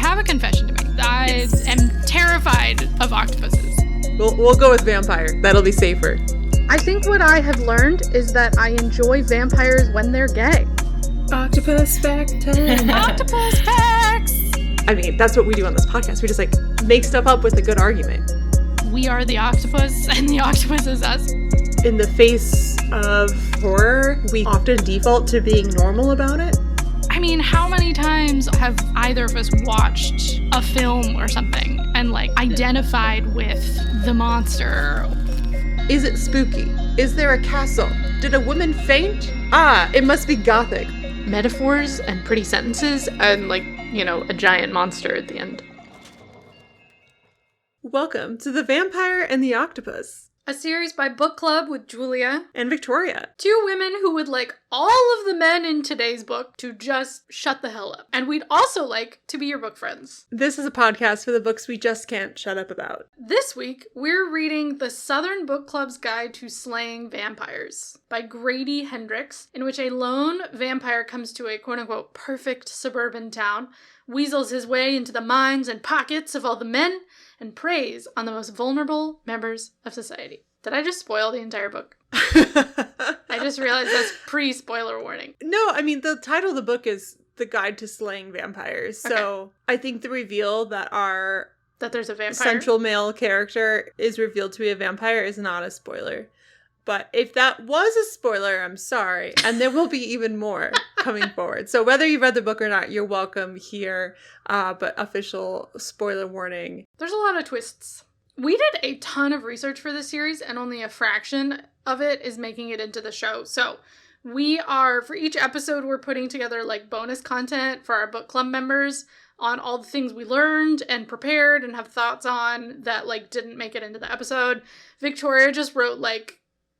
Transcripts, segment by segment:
have a confession to make. I am terrified of octopuses. We'll go with vampire. That'll be safer. I think what I have learned is that I enjoy vampires when they're gay. Octopus fact time. Octopus facts! I mean, that's what we do on this podcast. We just like make stuff up with a good argument. We are the octopus, and the octopus is us. In the face of horror, we often default to being normal about it. I mean, how many times have either of us watched a film or something and like identified with the monster? Is it spooky? Is there a castle? Did a woman faint? Ah, it must be gothic. Metaphors and pretty sentences and like, you know, a giant monster at the end. Welcome to The Vampire and the Octopus. A series by Book Club with Julia And Victoria. Two women who would like all of the men in today's book to just shut the hell up. And we'd also like to be your book friends. This is a podcast for the books we just can't shut up about. This week, we're reading The Southern Book Club's Guide to Slaying Vampires by Grady Hendrix, in which a lone vampire comes to a quote-unquote perfect suburban town, weasels his way into the minds and pockets of all the men, and preys on the most vulnerable members of society. Did I just spoil the entire book? I just realized that's pre-spoiler warning. No, I mean, the title of the book is The Guide to Slaying Vampires. So okay. I think the reveal that there's a vampire central male character is revealed to be a vampire is not a spoiler. But if that was a spoiler, I'm sorry. And there will be even more coming forward. So whether you've read the book or not, you're welcome here. But official spoiler warning. There's a lot of twists. We did a ton of research for this series, and only a fraction of it is making it into the show. So for each episode, we're putting together like bonus content for our book club members on all the things we learned and prepared and have thoughts on that like didn't make it into the episode. Victoria just wrote like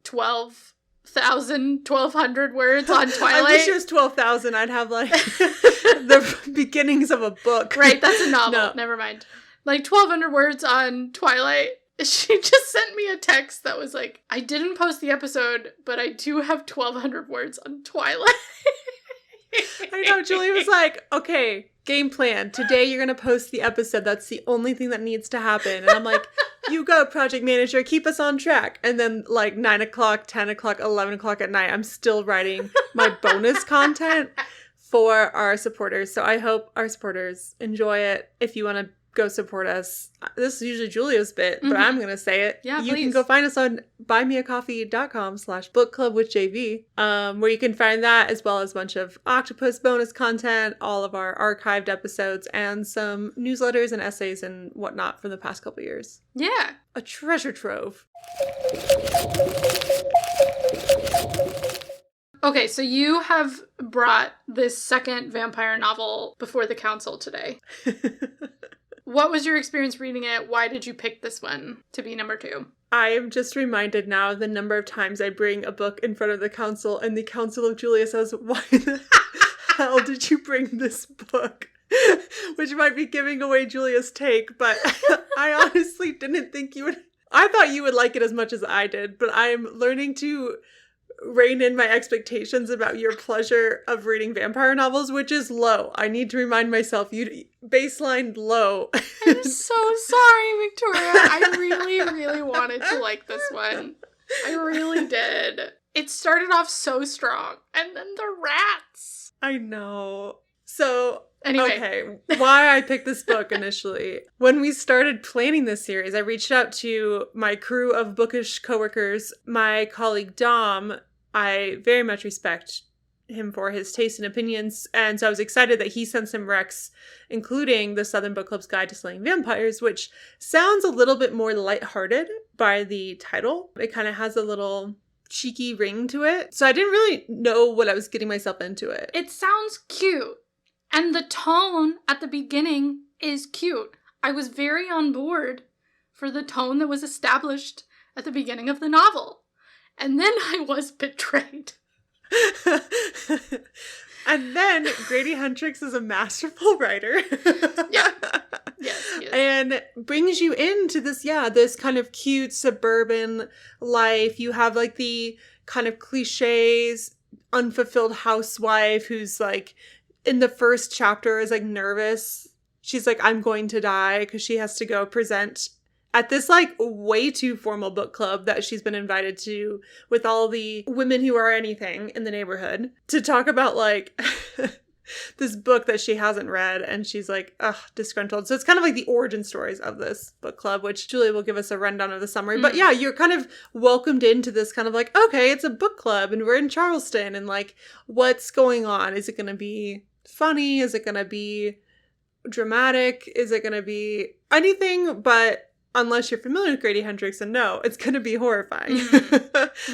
1,200 words on Twilight. I wish it was 12,000. I'd have like the beginnings of a book. Right, that's a novel. No. Never mind. Like 1,200 words on Twilight. She just sent me a text that was like, I didn't post the episode, but I do have 1,200 words on Twilight. I know, Julie was like, okay, game plan. Today you're going to post the episode. That's the only thing that needs to happen. And I'm like, you go, project manager, keep us on track. And then like 9 o'clock, 10 o'clock, 11 o'clock at night, I'm still writing my bonus content for our supporters. So I hope our supporters enjoy it. If you want to go support us. This is usually Julia's bit, but I'm going to say it. Yeah, you can go find us on buymeacoffee.com/bookclubwithjv, where you can find that as well as a bunch of Octopus bonus content, all of our archived episodes, and some newsletters and essays and whatnot from the past couple years. Yeah. A treasure trove. Okay, so you have brought this second vampire novel before the council today. What was your experience reading it? Why did you pick this one to be number 2? I am just reminded now of the number of times I bring a book in front of the council and the Council of Julia says, why the hell did you bring this book? Which might be giving away Julia's take, but I honestly didn't think you would. I thought you would like it as much as I did, but I am learning to rein in my expectations about your pleasure of reading vampire novels, which is low. I need to remind myself, you baseline low. I'm so sorry, Victoria. I really, really wanted to like this one. I really did. It started off so strong, and then the rats. I know. So, anyway. Okay, why I picked this book initially. When we started planning this series, I reached out to my crew of bookish coworkers, my colleague Dom. I very much respect him for his taste and opinions, and so I was excited that he sent some recs, including the Southern Book Club's Guide to Slaying Vampires, which sounds a little bit more lighthearted by the title. It kind of has a little cheeky ring to it, so I didn't really know what I was getting myself into it. It sounds cute, and the tone at the beginning is cute. I was very on board for the tone that was established at the beginning of the novel. And then I was betrayed. And then Grady Hendrix is a masterful writer. Yeah. Yes, he is. And brings you into this kind of cute suburban life. You have like the kind of cliches, unfulfilled housewife who's like in the first chapter is like nervous. she's like, I'm going to die, because she has to go present at this like way too formal book club that she's been invited to with all the women who are anything in the neighborhood to talk about like this book that she hasn't read, and she's like, ugh, disgruntled. So it's kind of like the origin stories of this book club, which Julia will give us a rundown of the summary. But yeah, you're kind of welcomed into this kind of like, okay, it's a book club and we're in Charleston, and like, what's going on? Is it going to be funny? Is it going to be dramatic? Is it going to be anything but, unless you're familiar with Grady Hendrix, and no, it's going to be horrifying,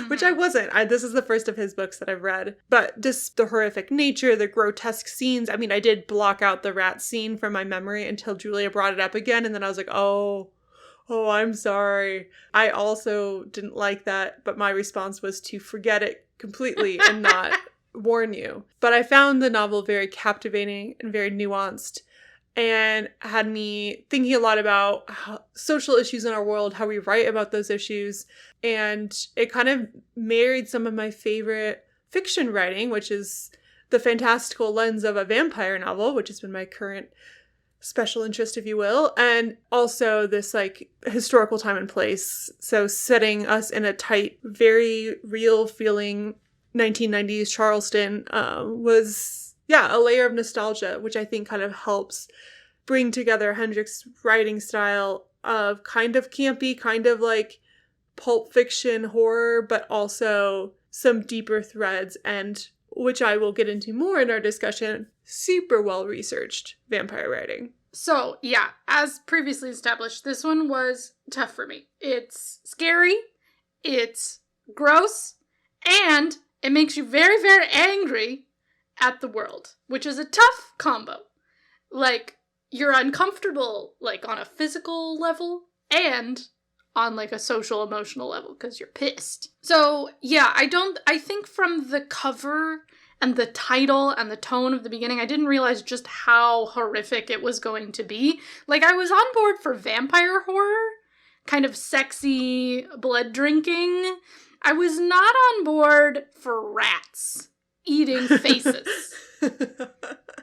which I wasn't. This is the first of his books that I've read, but just the horrific nature, the grotesque scenes. I mean, I did block out the rat scene from my memory until Julia brought it up again, and then I was like, oh, I'm sorry. I also didn't like that, but my response was to forget it completely and not warn you. But I found the novel very captivating and very nuanced, and had me thinking a lot about social issues in our world, how we write about those issues. And it kind of married some of my favorite fiction writing, which is the fantastical lens of a vampire novel, which has been my current special interest, if you will. And also this like historical time and place. So setting us in a tight, very real feeling 1990s Charleston was... yeah, a layer of nostalgia, which I think kind of helps bring together Hendrix's writing style of kind of campy, kind of like pulp fiction horror, but also some deeper threads, and which I will get into more in our discussion, super well-researched vampire writing. So, yeah, as previously established, this one was tough for me. It's scary, it's gross, and it makes you very, very angry at the world, which is a tough combo. Like, you're uncomfortable, like, on a physical level and on, like, a social, emotional level, because you're pissed. So, yeah, I think from the cover and the title and the tone of the beginning, I didn't realize just how horrific it was going to be. Like, I was on board for vampire horror, kind of sexy blood drinking. I was not on board for rats eating faces.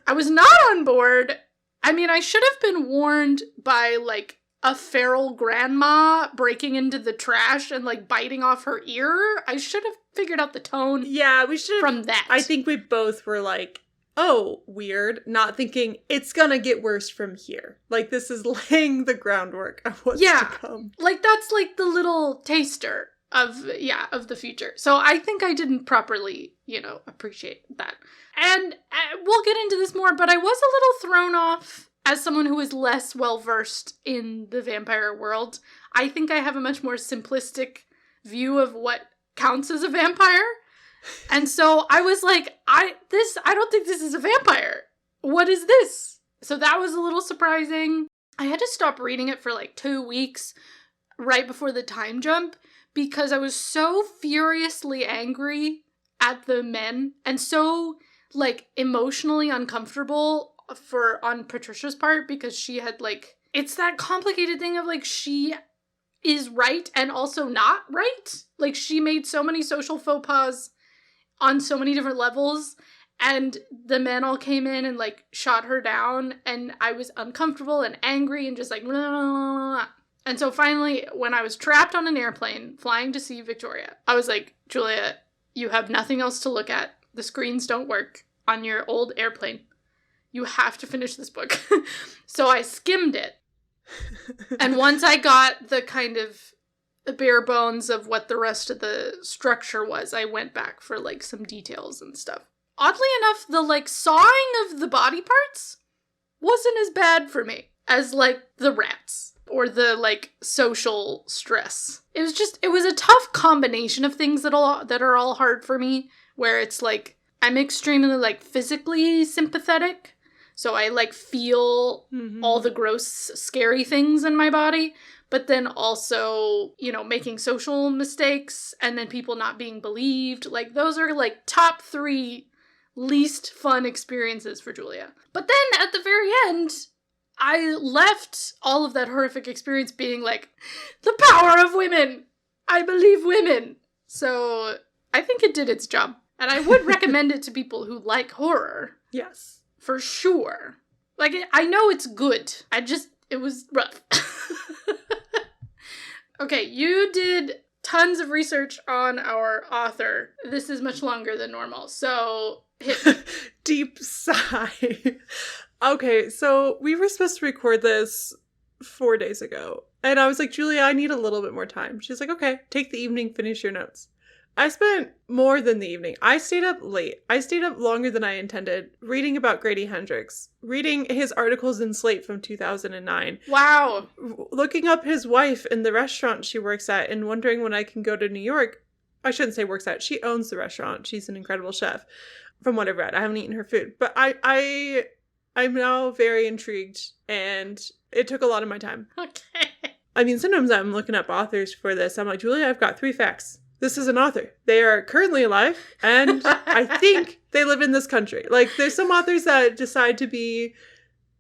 I was not on board. I mean, I should have been warned by, like, a feral grandma breaking into the trash and, like, biting off her ear. I should have figured out the tone. Yeah, we should have. From that. I think we both were like, oh, weird, not thinking it's gonna get worse from here. Like, this is laying the groundwork of what's to come. Like, that's, like, the little taster of the future. So I think I didn't properly, appreciate that. And we'll get into this more, but I was a little thrown off as someone who is less well-versed in the vampire world. I think I have a much more simplistic view of what counts as a vampire. And so I was like, I don't think this is a vampire. What is this? So that was a little surprising. I had to stop reading it for like 2 weeks right before the time jump, because I was so furiously angry at the men and so, like, emotionally uncomfortable on Patricia's part, because she had, like, it's that complicated thing of, like, she is right and also not right. Like, she made so many social faux pas on so many different levels, and the men all came in and, like, shot her down, and I was uncomfortable and angry and just like, blah, blah, blah, blah. And so finally, when I was trapped on an airplane flying to see Victoria, I was like, Julia, you have nothing else to look at. The screens don't work on your old airplane. You have to finish this book. So I skimmed it. And once I got the kind of the bare bones of what the rest of the structure was, I went back for, like, some details and stuff. Oddly enough, the, like, sawing of the body parts wasn't as bad for me as, like, the rats. Or the, like, social stress. It was a tough combination of things that are all hard for me, where it's, like, I'm extremely, like, physically sympathetic, so I, like, feel all the gross, scary things in my body, but then also, making social mistakes, and then people not being believed. Like, those are, like, top 3 least fun experiences for Julia. But then, at the very end, I left all of that horrific experience being like, the power of women! I believe women! So, I think it did its job. And I would recommend it to people who like horror. Yes. For sure. Like, I know it's good. It was rough. Okay, you did tons of research on our author. This is much longer than normal, so hit me. Deep sigh. Okay, so we were supposed to record this 4 days ago. And I was like, Julia, I need a little bit more time. She's like, okay, take the evening, finish your notes. I spent more than the evening. I stayed up late. I stayed up longer than I intended, reading about Grady Hendrix, reading his articles in Slate from 2009. Wow. Looking up his wife in the restaurant she works at and wondering when I can go to New York. I shouldn't say works at. She owns the restaurant. She's an incredible chef. From what I've read, I haven't eaten her food. But I'm now very intrigued, and it took a lot of my time. Okay. I mean, sometimes I'm looking up authors for this. I'm like, Julia, I've got 3 facts. This is an author. They are currently alive, and I think they live in this country. Like, there's some authors that decide to be,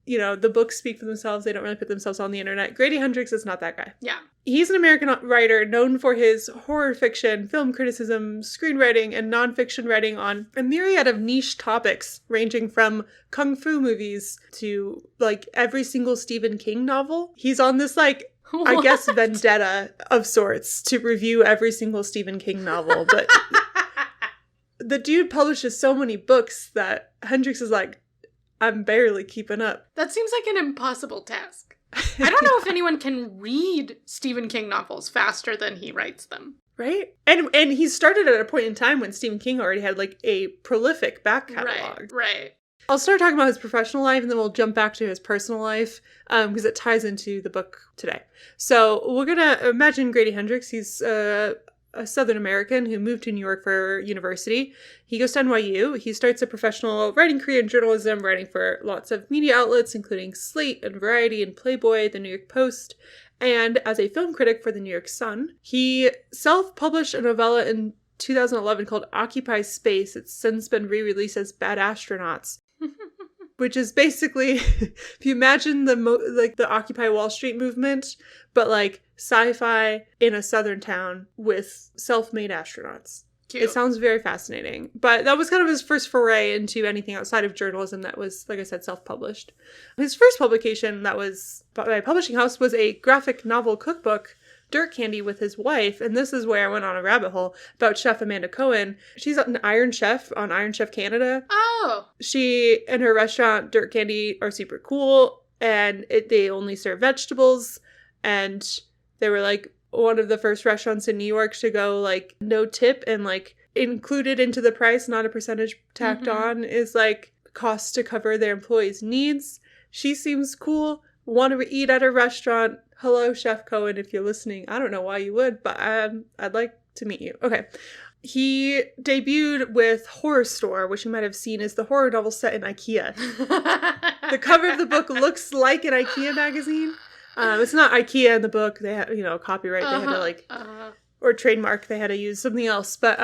you know, the books speak for themselves. They don't really put themselves on the internet. Grady Hendrix is not that guy. Yeah. He's an American writer known for his horror fiction, film criticism, screenwriting, and nonfiction writing on a myriad of niche topics, ranging from kung fu movies to, like, every single Stephen King novel. He's on this, like, I guess, vendetta of sorts to review every single Stephen King novel. But the dude publishes so many books that Hendrix is like, I'm barely keeping up. That seems like an impossible task. I don't know if anyone can read Stephen King novels faster than he writes them. Right? And he started at a point in time when Stephen King already had, like, a prolific back catalog. Right. I'll start talking about his professional life, and then we'll jump back to his personal life, because it ties into the book today. So we're going to imagine Grady Hendrix. He's a Southern American who moved to New York for university. He goes to NYU. He starts a professional writing career in journalism, writing for lots of media outlets, including Slate and Variety and Playboy, the New York Post, and as a film critic for the New York Sun. He self-published a novella in 2011 called Occupy Space. It's since been re-released as Bad Astronauts. Which is basically, if you imagine the Occupy Wall Street movement, but like sci-fi in a southern town with self-made astronauts. Cute. It sounds very fascinating. But that was kind of his first foray into anything outside of journalism that was, like I said, self-published. His first publication that was by a publishing house was a graphic novel cookbook, Dirt Candy, with his wife, and this is where I went on a rabbit hole about Chef Amanda Cohen. She's an Iron Chef on Iron Chef Canada. Oh! She and her restaurant, Dirt Candy, are super cool, and they only serve vegetables, and they were, like, one of the first restaurants in New York to go, like, no tip, and, like, included into the price, not a percentage tacked on, is, like, cost to cover their employees' needs. She seems cool. Want to eat at a restaurant. Hello, Chef Cohen, if you're listening. I don't know why you would, but I'd like to meet you. Okay. He debuted with Horror Store, which you might have seen is the horror novel set in IKEA. The cover of the book looks like an IKEA magazine. It's not IKEA in the book. They had, copyright. They had to, like, or trademark. They had to use something else. But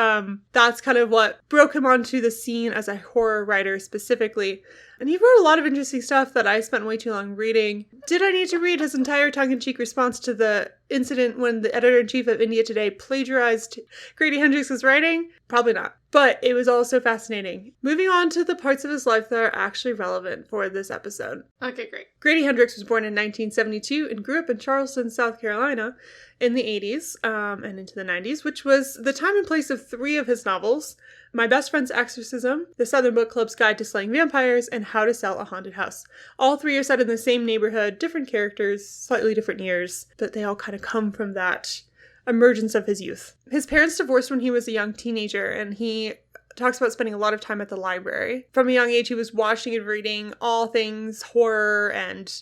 that's kind of what broke him onto the scene as a horror writer specifically. And he wrote a lot of interesting stuff that I spent way too long reading. Did I need to read his entire tongue-in-cheek response to the incident when the editor-in-chief of India Today plagiarized Grady Hendrix's writing? Probably not. But it was also fascinating. Moving on to the parts of his life that are actually relevant for this episode. Okay, great. Grady Hendrix was born in 1972 and grew up in Charleston, South Carolina in the 80s and into the 90s, which was the time and place of 3 of his novels: My Best Friend's Exorcism, The Southern Book Club's Guide to Slaying Vampires, and How to Sell a Haunted House. All 3 are set in the same neighborhood, different characters, slightly different years, but they all kind of come from that emergence of his youth. His parents divorced when he was a young teenager, and he talks about spending a lot of time at the library. From a young age, he was watching and reading all things horror and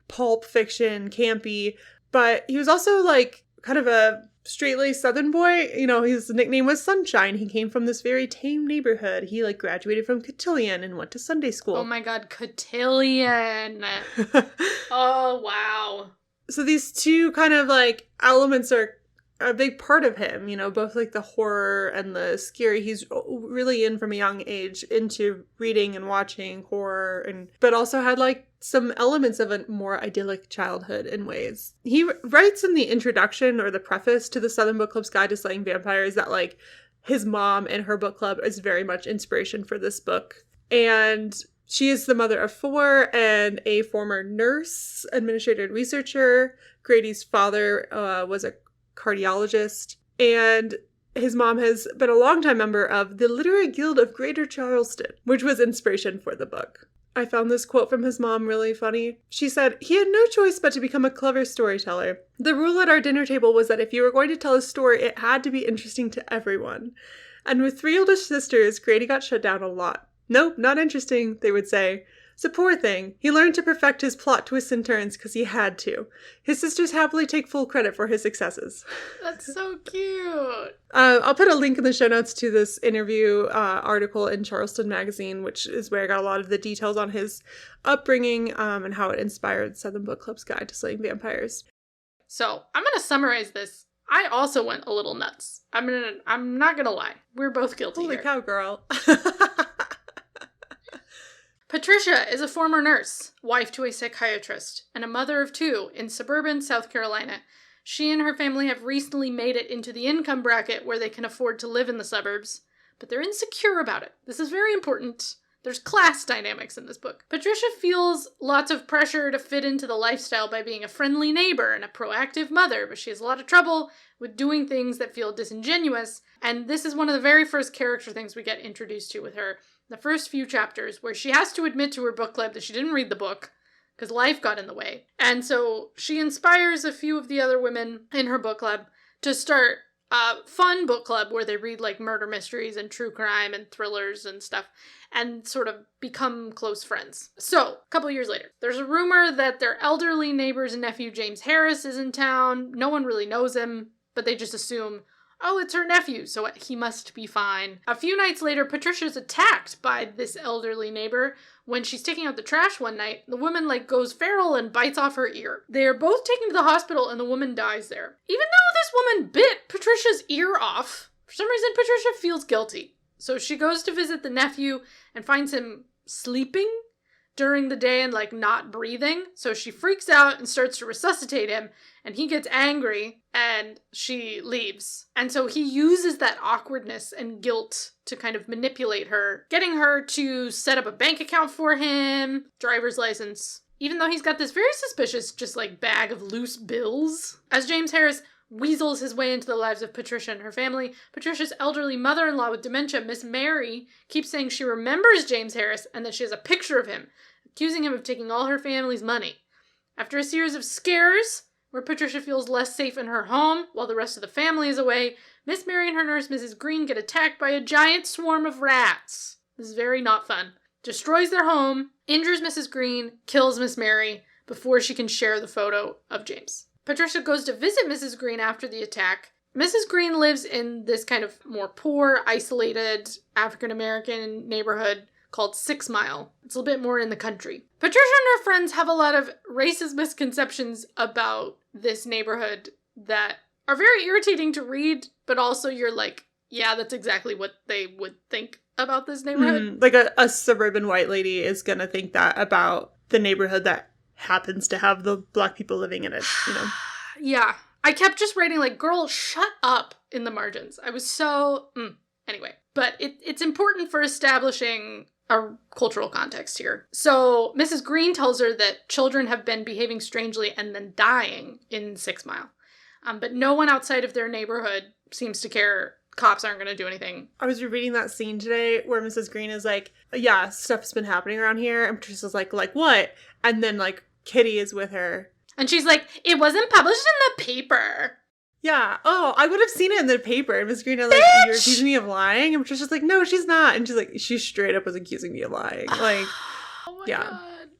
pulp fiction, campy, but he was also, like, kind of a straight-laced Southern boy. His nickname was Sunshine. He came from this very tame neighborhood. He, like, graduated from Cotillion and went to Sunday school. Oh my god, Cotillion! Oh, wow. So these 2 kind of, like, elements are a big part of him, both, like, the horror and the scary. He's really in from a young age into reading and watching horror, but also had, like, some elements of a more idyllic childhood in ways. He writes in the introduction or the preface to the Southern Book Club's Guide to Slaying Vampires that, like, his mom and her book club is very much inspiration for this book. And She is the mother of 4 and a former nurse, administrative researcher. Grady's father was a cardiologist, and his mom has been a longtime member of the Literary Guild of Greater Charleston, which was inspiration for the book. I found this quote from his mom really funny. She said, "He had no choice but to become a clever storyteller. The rule at our dinner table was that if you were going to tell a story, it had to be interesting to everyone. And with 3 older sisters, Grady got shut down a lot. Nope, not interesting, they would say. It's a poor thing. He learned to perfect his plot twists and turns because he had to. His sisters happily take full credit for his successes." That's so cute. I'll put a link in the show notes to this interview article in Charleston Magazine, which is where I got a lot of the details on his upbringing and how it inspired Southern Book Club's Guide to Slaying Vampires. So I'm going to summarize this. I also went a little nuts. I'm not going to lie. We're both guilty Holy here. cow, girl. Patricia is a former nurse, wife to a psychiatrist, and a mother of 2 in suburban South Carolina. She and her family have recently made it into the income bracket where they can afford to live in the suburbs, but they're insecure about it. This is very important. There's class dynamics in this book. Patricia feels lots of pressure to fit into the lifestyle by being a friendly neighbor and a proactive mother, but she has a lot of trouble with doing things that feel disingenuous, and this is one of the very first character things we get introduced to with her. The first few chapters, where she has to admit to her book club that she didn't read the book because life got in the way. And so she inspires a few of the other women in her book club to start a fun book club where they read like murder mysteries and true crime and thrillers and stuff and sort of become close friends. So, a couple years later, there's a rumor that their elderly neighbor's nephew James Harris is in town. No one really knows him, but they just assume, oh, it's her nephew, so he must be fine. A few nights later, Patricia's attacked by this elderly neighbor. When she's taking out the trash one night, the woman, goes feral and bites off her ear. They are both taken to the hospital, and the woman dies there. Even though this woman bit Patricia's ear off, for some reason, Patricia feels guilty. So she goes to visit the nephew and finds him sleeping during the day and not breathing. So she freaks out and starts to resuscitate him, and he gets angry and she leaves. And so he uses that awkwardness and guilt to kind of manipulate her, getting her to set up a bank account for him, driver's license, even though he's got this very suspicious bag of loose bills. As James Harris weasels his way into the lives of Patricia and her family, Patricia's elderly mother-in-law with dementia, Miss Mary, keeps saying she remembers James Harris and that she has a picture of him, accusing him of taking all her family's money. After a series of scares, where Patricia feels less safe in her home while the rest of the family is away, Miss Mary and her nurse, Mrs. Green, get attacked by a giant swarm of rats. This is very not fun. Destroys their home, injures Mrs. Green, kills Miss Mary before she can share the photo of James. Patricia goes to visit Mrs. Green after the attack. Mrs. Green lives in this kind of more poor, isolated African-American neighborhood called 6 Mile. It's a little bit more in the country. Patricia and her friends have a lot of racist misconceptions about this neighborhood that are very irritating to read, but also you're like, yeah, that's exactly what they would think about this neighborhood. A suburban white lady is gonna think that about the neighborhood that happens to have the black people living in it, Yeah. I kept just writing girl, shut up in the margins. I was so... Anyway. But it's important for establishing a cultural context here. So Mrs. Green tells her that children have been behaving strangely and then dying in 6 Mile. But no one outside of their neighborhood seems to care. Cops aren't going to do anything. I was rereading that scene today where Mrs. Green is like, yeah, stuff's been happening around here. And Patricia's like, what? And then, Kitty is with her. And she's like, it wasn't published in the paper. Yeah. Oh, I would have seen it in the paper. And Miss Green is like, you're accusing me of lying? And Patricia's like, no, she's not. And she's like, she straight up was accusing me of lying. Oh my God.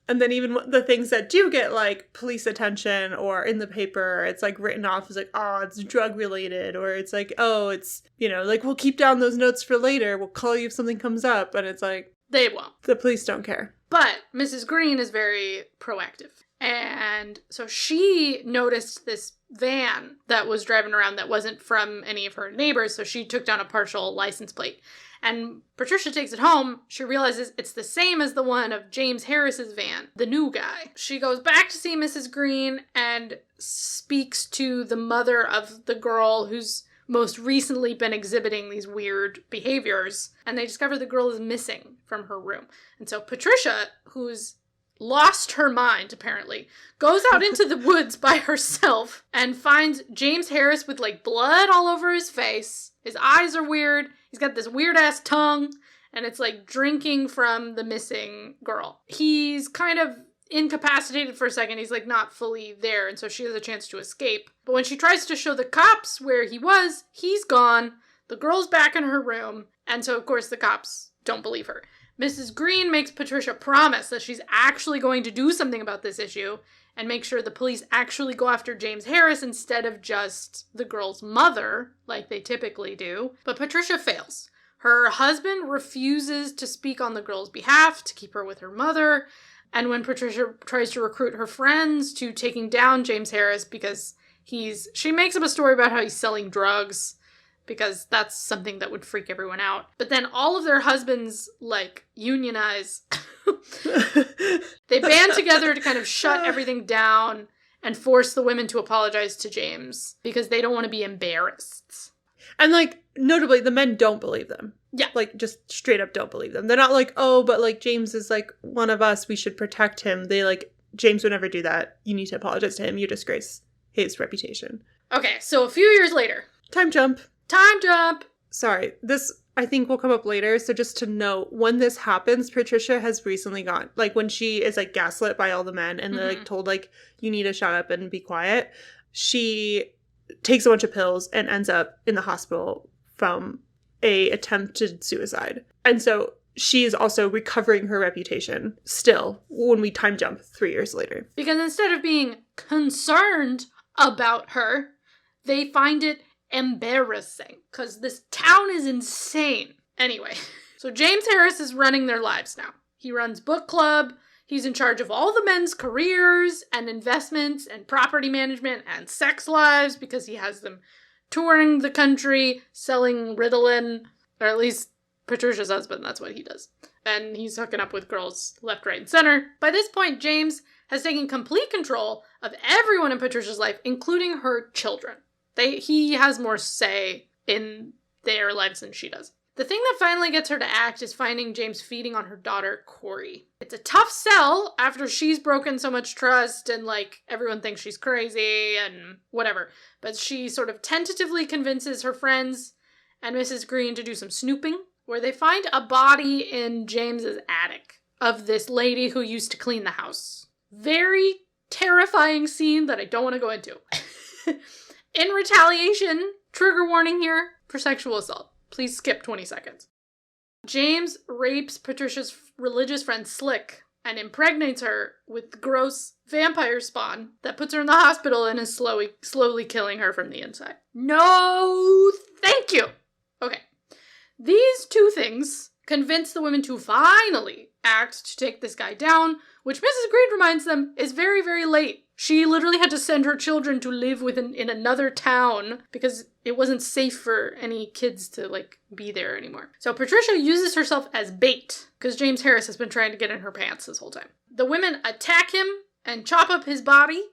And then even the things that do get, police attention or in the paper, it's, written off as, oh, it's drug-related. Or it's oh, it's, we'll keep down those notes for later. We'll call you if something comes up. And it's they won't. The police don't care. But Mrs. Green is very proactive. And so she noticed this van that was driving around that wasn't from any of her neighbors. So she took down a partial license plate. And Patricia takes it home. She realizes it's the same as the one of James Harris's van, the new guy. She goes back to see Mrs. Green and speaks to the mother of the girl who's most recently been exhibiting these weird behaviors, and they discover the girl is missing from her room. And so Patricia, who's lost her mind, apparently, goes out into the woods by herself and finds James Harris with, like, blood all over his face. His eyes are weird. He's got this weird-ass tongue, and it's, like, drinking from the missing girl. He's kind of incapacitated for a second. He's, like, not fully there, and so she has a chance to escape. But when she tries to show the cops where he was, he's gone. The girl's back in her room, and so, of course, the cops don't believe her. Mrs. Green makes Patricia promise that she's actually going to do something about this issue and make sure the police actually go after James Harris instead of just the girl's mother, like they typically do. But Patricia fails. Her husband refuses to speak on the girl's behalf to keep her with her mother. And when Patricia tries to recruit her friends to taking down James Harris because she makes up a story about how he's selling drugs, because that's something that would freak everyone out. But then all of their husbands, like, unionize. They band together to kind of shut everything down and force the women to apologize to James because they don't want to be embarrassed. And, like, notably, the men don't believe them. Yeah. Like, just straight up don't believe them. They're not like, oh, but, like, James is, like, one of us. We should protect him. They, like, James would never do that. You need to apologize to him. You disgrace his reputation. Okay, so a few years later. Time jump. Time jump! Sorry, this, I think, will come up later, so just to note, when this happens, Patricia has recently gone, like, when she is, like, gaslit by all the men, and they're, like, told, like, you need to shut up and be quiet, she takes a bunch of pills and ends up in the hospital from a attempted suicide. And so she is also recovering her reputation still when we time jump 3 years later. Because instead of being concerned about her, they find it embarrassing, because this town is insane. Anyway, so James Harris is running their lives now. He runs book club, he's in charge of all the men's careers and investments and property management and sex lives because he has them touring the country, selling Ritalin, or at least Patricia's husband, that's what he does. And he's hooking up with girls left, right, and center. By this point, James has taken complete control of everyone in Patricia's life, including her children. He has more say in their lives than she does. The thing that finally gets her to act is finding James feeding on her daughter, Corey. It's a tough sell after she's broken so much trust and, like, everyone thinks she's crazy and whatever. But she sort of tentatively convinces her friends and Mrs. Green to do some snooping, where they find a body in James's attic of this lady who used to clean the house. Very terrifying scene that I don't want to go into. In retaliation, trigger warning here, for sexual assault. Please skip 20 seconds. James rapes Patricia's religious friend Slick and impregnates her with gross vampire spawn that puts her in the hospital and is slowly killing her from the inside. No, thank you. Okay. These two things convince the women to finally act to take this guy down, which Mrs. Green reminds them is very, very late. She literally had to send her children to live in another town because it wasn't safe for any kids to, like, be there anymore. So Patricia uses herself as bait because James Harris has been trying to get in her pants this whole time. The women attack him and chop up his body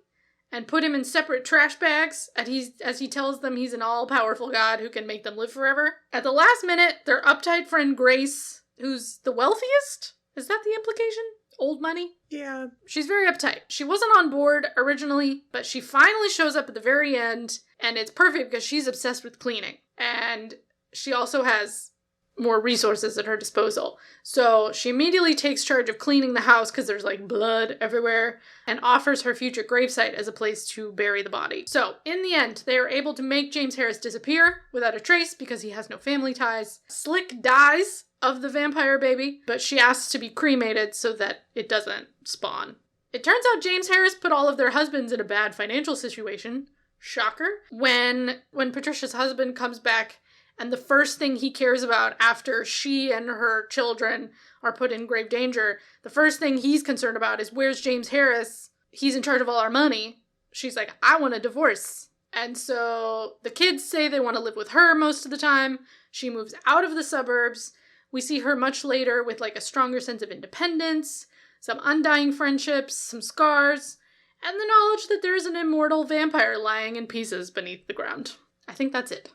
and put him in separate trash bags as he tells them he's an all-powerful god who can make them live forever. At the last minute, their uptight friend Grace, who's the wealthiest? Is that the implication? Old money? Yeah. She's very uptight. She wasn't on board originally, but she finally shows up at the very end, and it's perfect because she's obsessed with cleaning. And she also has more resources at her disposal. So she immediately takes charge of cleaning the house because there's, like, blood everywhere, and offers her future gravesite as a place to bury the body. So in the end, they are able to make James Harris disappear without a trace because he has no family ties. Slick dies of the vampire baby, but she asks to be cremated so that it doesn't spawn. It turns out James Harris put all of their husbands in a bad financial situation. Shocker. When Patricia's husband comes back, and the first thing he cares about after she and her children are put in grave danger, the first thing he's concerned about is, where's James Harris? He's in charge of all our money. She's like, I want a divorce. And so the kids say they want to live with her most of the time. She moves out of the suburbs. We see her much later with, like, a stronger sense of independence, some undying friendships, some scars, and the knowledge that there is an immortal vampire lying in pieces beneath the ground. I think that's it.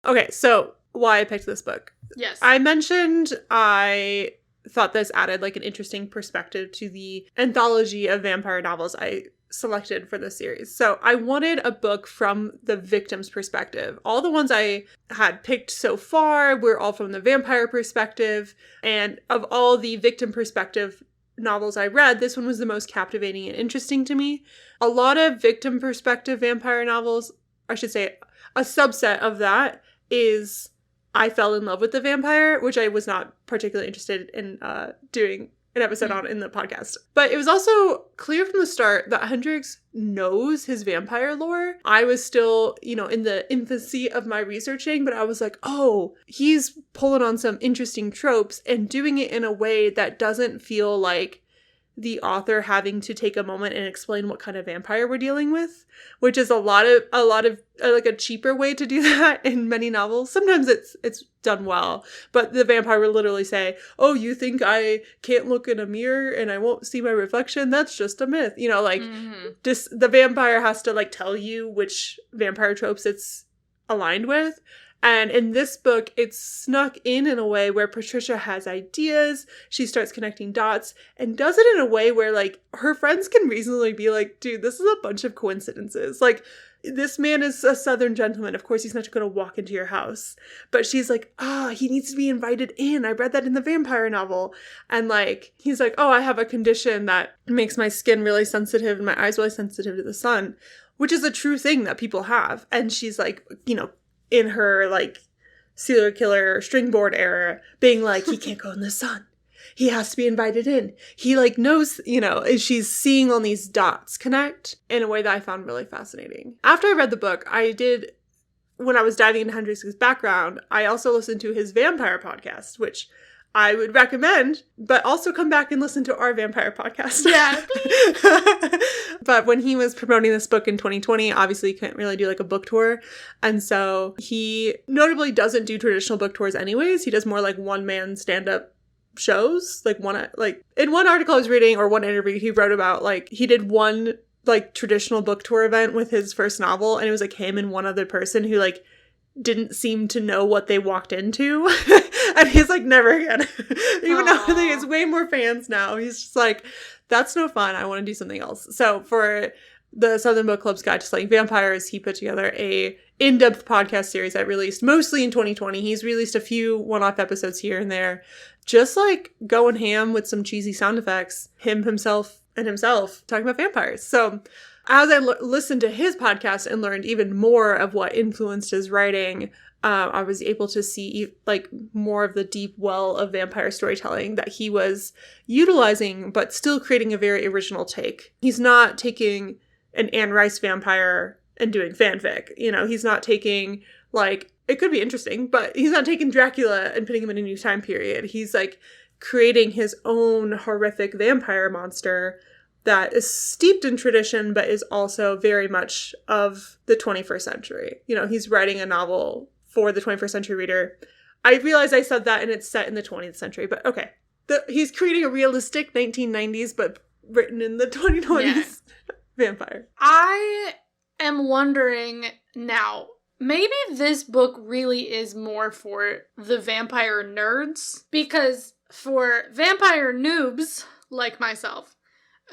Okay, so why I picked this book. Yes. I mentioned I thought this added like an interesting perspective to the anthology of vampire novels I selected for this series. So I wanted a book from the victim's perspective. All the ones I had picked so far were all from the vampire perspective, and of all the victim perspective novels I read, this one was the most captivating and interesting to me. A lot of victim perspective vampire novels, I should say, a subset of that is I fell in love with the vampire, which I was not particularly interested in doing an episode on in the podcast. But it was also clear from the start that Hendrix knows his vampire lore. I was still, in the infancy of my researching, but I was like, oh, he's pulling on some interesting tropes and doing it in a way that doesn't feel like the author having to take a moment and explain what kind of vampire we're dealing with, which is a lot of like a cheaper way to do that in many novels. Sometimes it's done well, but the vampire will literally say, oh, you think I can't look in a mirror and I won't see my reflection? That's just a myth. Just the vampire has to like tell you which vampire tropes it's aligned with. And in this book, it's snuck in a way where Patricia has ideas, she starts connecting dots, and does it in a way where, like, her friends can reasonably be like, dude, this is a bunch of coincidences. Like, this man is a Southern gentleman. Of course, he's not going to walk into your house. But she's like, he needs to be invited in. I read that in the vampire novel. And, like, he's like, I have a condition that makes my skin really sensitive and my eyes really sensitive to the sun, which is a true thing that people have. And she's like, in her, like, serial killer stringboard era, being like, he can't go in the sun. He has to be invited in. He, like, knows, she's seeing all these dots connect in a way that I found really fascinating. After I read the book, when I was diving into Hendrix's background, I also listened to his vampire podcast, which I would recommend, but also come back and listen to our vampire podcast. Yeah, please. But when he was promoting this book in 2020, obviously he couldn't really do like a book tour. And so he notably doesn't do traditional book tours anyways. He does more like one-man stand-up shows. Like in one article I was reading, or one interview, he wrote about like he did one like traditional book tour event with his first novel, and it was like him and one other person who like didn't seem to know what they walked into. And he's like, never again. Even though he has way more fans now, he's just like, that's no fun. I want to do something else. So for the Southern Book Club's Guide to Slaying Vampires, he put together a in-depth podcast series that released mostly in 2020. He's released a few one-off episodes here and there, just like going ham with some cheesy sound effects, himself talking about vampires. So as I listened to his podcast and learned even more of what influenced his writing, I was able to see like more of the deep well of vampire storytelling that he was utilizing, but still creating a very original take. He's not taking an Anne Rice vampire and doing fanfic. He's not taking like, it could be interesting, but he's not taking Dracula and putting him in a new time period. He's like creating his own horrific vampire monster that is steeped in tradition, but is also very much of the 21st century. He's writing a novel for the 21st century reader. I realize I said that and it's set in the 20th century, but okay. He's creating a realistic 1990s, but written in the 2020s vampire. I am wondering now, maybe this book really is more for the vampire nerds, because for vampire noobs like myself,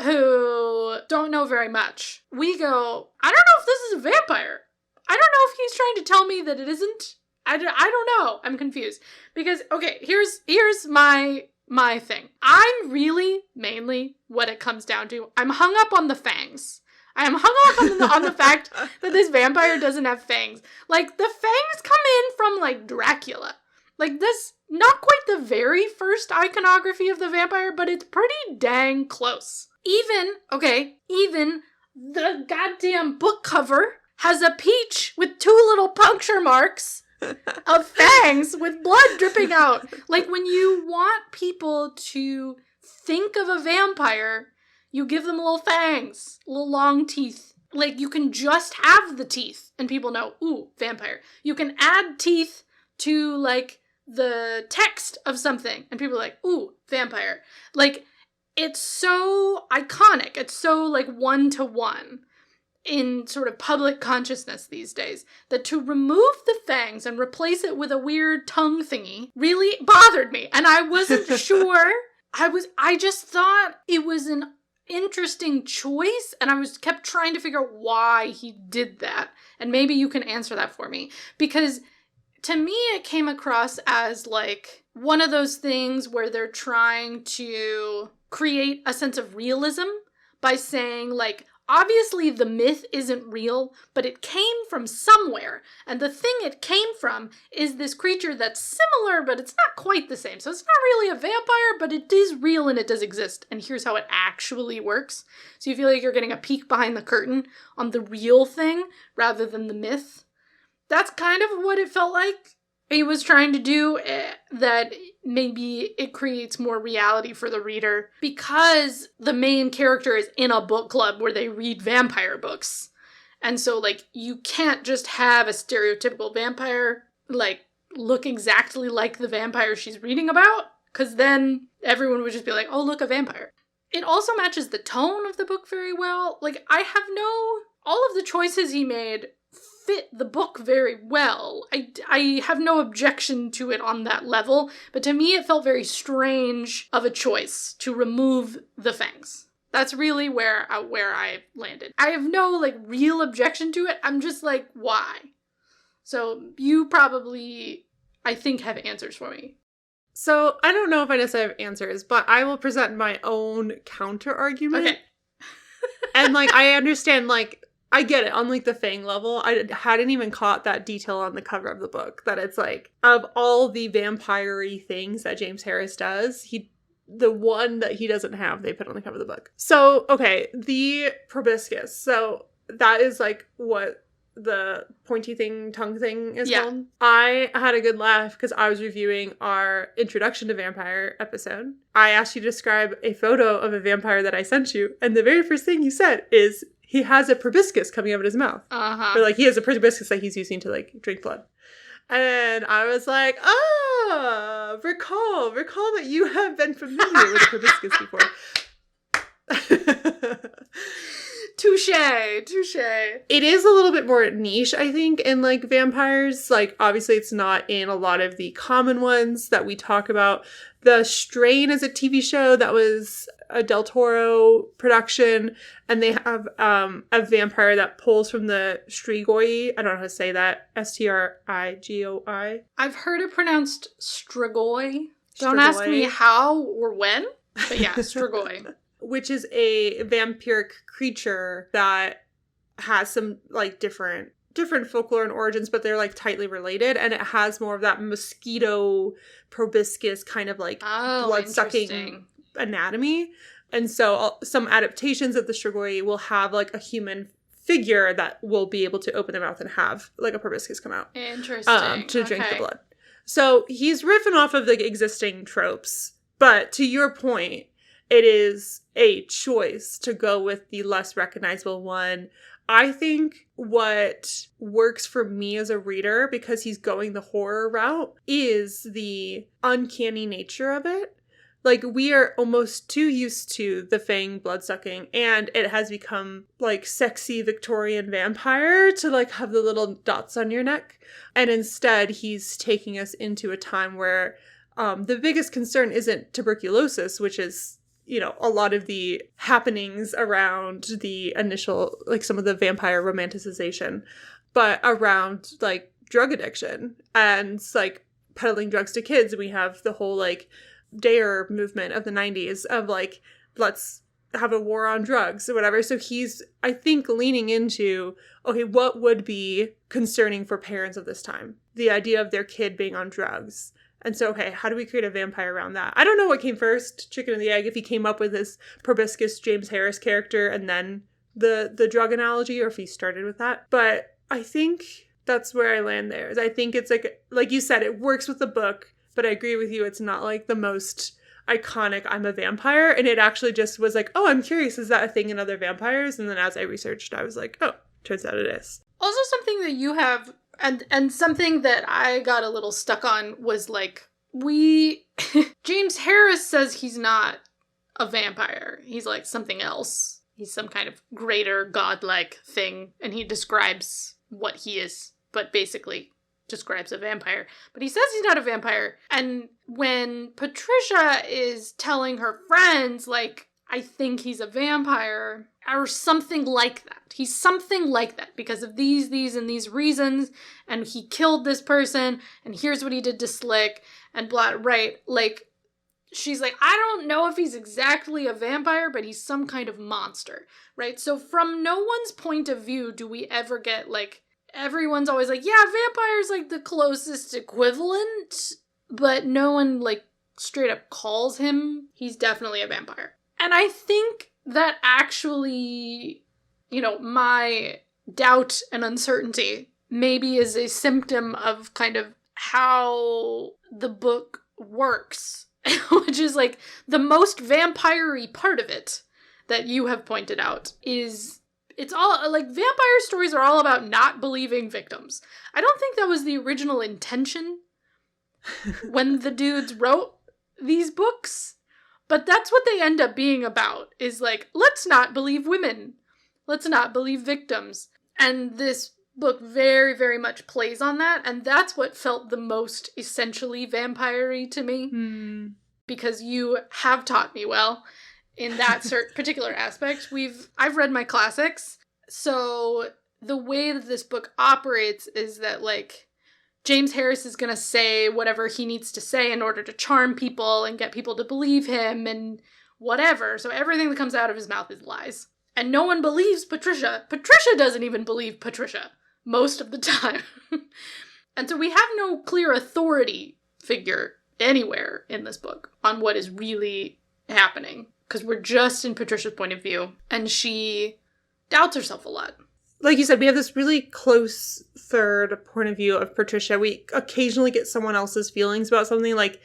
who don't know very much, we go, I don't know if this is a vampire. I don't know if he's trying to tell me that it isn't. I don't know. I'm confused. Because, okay, here's my thing. I'm really, mainly, what it comes down to, I'm hung up on the fangs. I am hung up on the fact that this vampire doesn't have fangs. Like, the fangs come in from, like, Dracula. Like, this, not quite the very first iconography of the vampire, but it's pretty dang close. Even the goddamn book cover has a peach with 2 little puncture marks of fangs with blood dripping out. Like, when you want people to think of a vampire, you give them little fangs, little long teeth. Like, you can just have the teeth and people know, ooh, vampire. You can add teeth to, like, the text of something and people are like, ooh, vampire. Like, it's so iconic. It's so, like, one-to-one. in sort of public consciousness these days, that to remove the fangs and replace it with a weird tongue thingy really bothered me. And I wasn't sure. I just thought it was an interesting choice, and I kept trying to figure out why he did that. And maybe you can answer that for me. Because to me, it came across as like one of those things where they're trying to create a sense of realism by saying, like, obviously the myth isn't real, but it came from somewhere. And the thing it came from is this creature that's similar, but it's not quite the same. So it's not really a vampire, but it is real and it does exist. And here's how it actually works. So you feel like you're getting a peek behind the curtain on the real thing rather than the myth. That's kind of what it felt like he was trying to do, that maybe it creates more reality for the reader because the main character is in a book club where they read vampire books. And so, like, you can't just have a stereotypical vampire, like, look exactly like the vampire she's reading about, because then everyone would just be like, oh, look, a vampire. It also matches the tone of the book very well. Like, all of the choices he made fit the book very well. I have no objection to it on that level, but to me it felt very strange of a choice to remove the fangs. That's really where I landed. I have no, like, real objection to it. I'm just like, why? So you probably, I think, have answers for me. So I don't know if I necessarily have answers, but I will present my own counter argument. Okay. And, like, I understand, like, I get it. On, like, the fang level, I hadn't even caught that detail on the cover of the book. That it's, like, of all the vampire-y things that James Harris does, the one that he doesn't have, they put on the cover of the book. So, okay, the proboscis. So, that is, like, what the pointy thing, tongue thing is called. I had a good laugh because I was reviewing our Introduction to Vampire episode. I asked you to describe a photo of a vampire that I sent you, and the very first thing you said is, he has a proboscis coming out of his mouth. Or, like, he has a proboscis that he's using to, like, drink blood. And I was like, recall that you have been familiar with a proboscis before. Touche. It is a little bit more niche, I think, in, like, vampires. Like, obviously it's not in a lot of the common ones that we talk about. The Strain is a TV show that was a Del Toro production, and they have a vampire that pulls from the strigoi. I don't know how to say that. Strigoi. I've heard it pronounced strigoi. Don't ask me how or when, but yeah, strigoi. Which is a vampiric creature that has some, like, different folklore and origins, but they're, like, tightly related, and it has more of that mosquito proboscis kind of, like, blood-sucking anatomy. And so some adaptations of the strigoi will have, like, a human figure that will be able to open their mouth and have, like, a proboscis come out. Interesting. To drink the blood. So he's riffing off of the existing tropes, but to your point, it is a choice to go with the less recognizable one. I think what works for me as a reader, because he's going the horror route, is the uncanny nature of it. Like, we are almost too used to the fang bloodsucking, and it has become, like, sexy Victorian vampire to, like, have the little dots on your neck. And instead, he's taking us into a time where the biggest concern isn't tuberculosis, which is, you know, a lot of the happenings around the initial, like, some of the vampire romanticization, but around, like, drug addiction and, like, peddling drugs to kids. We have the whole, like, Dare movement of the 90s of, like, let's have a war on drugs or whatever. So he's, I think, leaning into, okay, what would be concerning for parents of this time? The idea of their kid being on drugs. And so, okay, how do we create a vampire around that? I don't know what came first, chicken or the egg, if he came up with this proboscis James Harris character and then the drug analogy, or if he started with that. But I think that's where I land there. I think it's like you said, it works with the book, but I agree with you. It's not, like, the most iconic I'm a vampire. And it actually just was like, oh, I'm curious, is that a thing in other vampires? And then as I researched, I was like, oh, turns out it is. Also, something that you have, and something that I got a little stuck on was, like, James Harris says he's not a vampire. He's, like, something else. he's some kind of greater godlike thing, and he describes what he is, but basically describes a vampire. But he says he's not a vampire. And when Patricia is telling her friends, like, I think he's a vampire, or something like that. He's something like that because of these, and these reasons, and he killed this person, and here's what he did to Slick, and blah, right? Like, she's like, I don't know if he's exactly a vampire, but he's some kind of monster, right? So from no one's point of view do we ever get, like, everyone's always like, yeah, vampire's, like, the closest equivalent, but no one, like, straight up calls him. He's definitely a vampire. And I think that actually, you know, my doubt and uncertainty maybe is a symptom of kind of how the book works, which is like the most vampire-y part of it that you have pointed out is it's all like vampire stories are all about not believing victims. I don't think that was the original intention when the dudes wrote these books. But that's what they end up being about, is like, let's not believe women. Let's not believe victims. And this book very, very much plays on that, and that's what felt the most essentially vampire-y to me. Because you have taught me well in that particular aspect. I've read my classics, so the way that this book operates is that, like, James Harris is going to say whatever he needs to say in order to charm people and get people to believe him and whatever. So everything that comes out of his mouth is lies. And no one believes Patricia. Patricia doesn't even believe Patricia most of the time. And so we have no clear authority figure anywhere in this book on what is really happening. Because we're just in Patricia's point of view. And she doubts herself a lot. Like you said, we have this really close third point of view of Patricia. We occasionally get someone else's feelings about something, like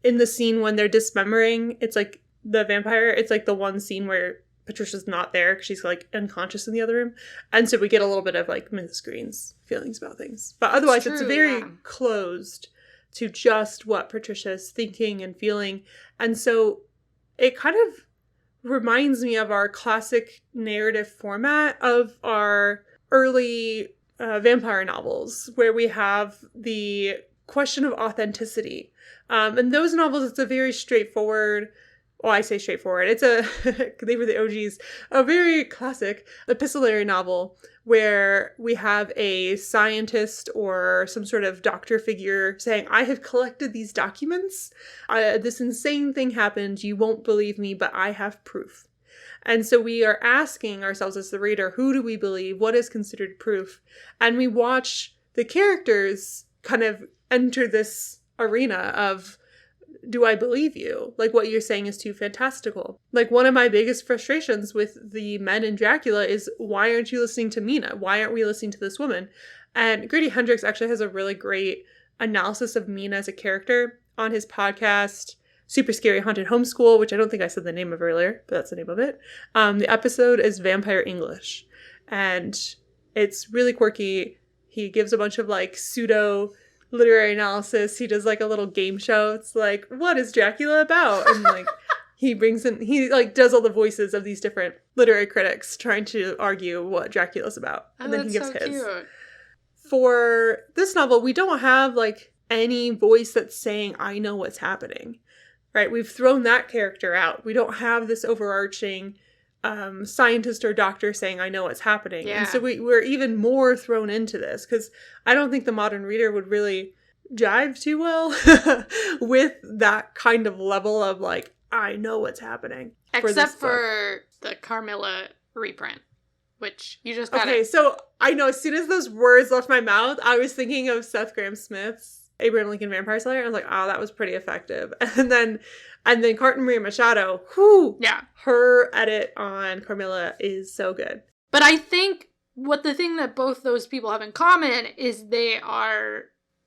in the scene when they're dismembering, it's like the vampire, it's like the one scene where Patricia's not there because she's like unconscious in the other room. And so we get a little bit of like Mrs. Green's feelings about things. But otherwise, it's very closed to just what Patricia is thinking and feeling. And so it kind of reminds me of our classic narrative format of our early vampire novels, where we have the question of authenticity. In those novels, it's a very straightforward, well, I say straightforward, it's they were the OGs, a very classic epistolary novel where we have a scientist or some sort of doctor figure saying, I have collected these documents. This insane thing happened. You won't believe me, but I have proof. And so we are asking ourselves as the reader, who do we believe? What is considered proof? And we watch the characters kind of enter this arena of, do I believe you? Like, what you're saying is too fantastical. Like, one of my biggest frustrations with the men in Dracula is, why aren't you listening to Mina? Why aren't we listening to this woman? And Grady Hendrix actually has a really great analysis of Mina as a character on his podcast, Super Scary Haunted Homeschool, which I don't think I said the name of earlier, but that's the name of it. The episode is Vampire English, and it's really quirky. He gives a bunch of, like, pseudo literary analysis. He does like a little game show. It's like, what is Dracula about? And like he like does all the voices of these different literary critics trying to argue what Dracula's about. And then he gives his. Cute. For this novel, we don't have like any voice that's saying, I know what's happening. Right? We've thrown that character out. We don't have this overarching scientist or doctor saying, I know what's happening. Yeah. And so we're even more thrown into this, because I don't think the modern reader would really jive too well with that kind of level of like, I know what's happening. Except for the Carmilla reprint, which you just got. Okay, so I know as soon as those words left my mouth, I was thinking of Seth Grahame-Smith's Abraham Lincoln Vampire Slayer. I was like, oh, that was pretty effective. And then Carton Maria Machado, yeah, her edit on Carmilla is so good. But I think the thing that both those people have in common is they are,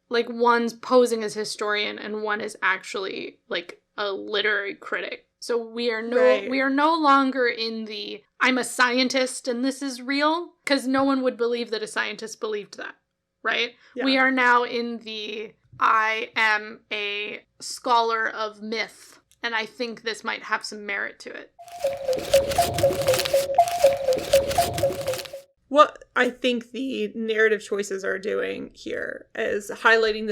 like, one's posing as historian and one is actually, like, a literary critic. So we are no longer in the, I'm a scientist and this is real, because no one would believe that a scientist believed that, right? Yeah. We are now in the, I am a scholar of myth, and I think this might have some merit to it. What I think the narrative choices are doing here is highlighting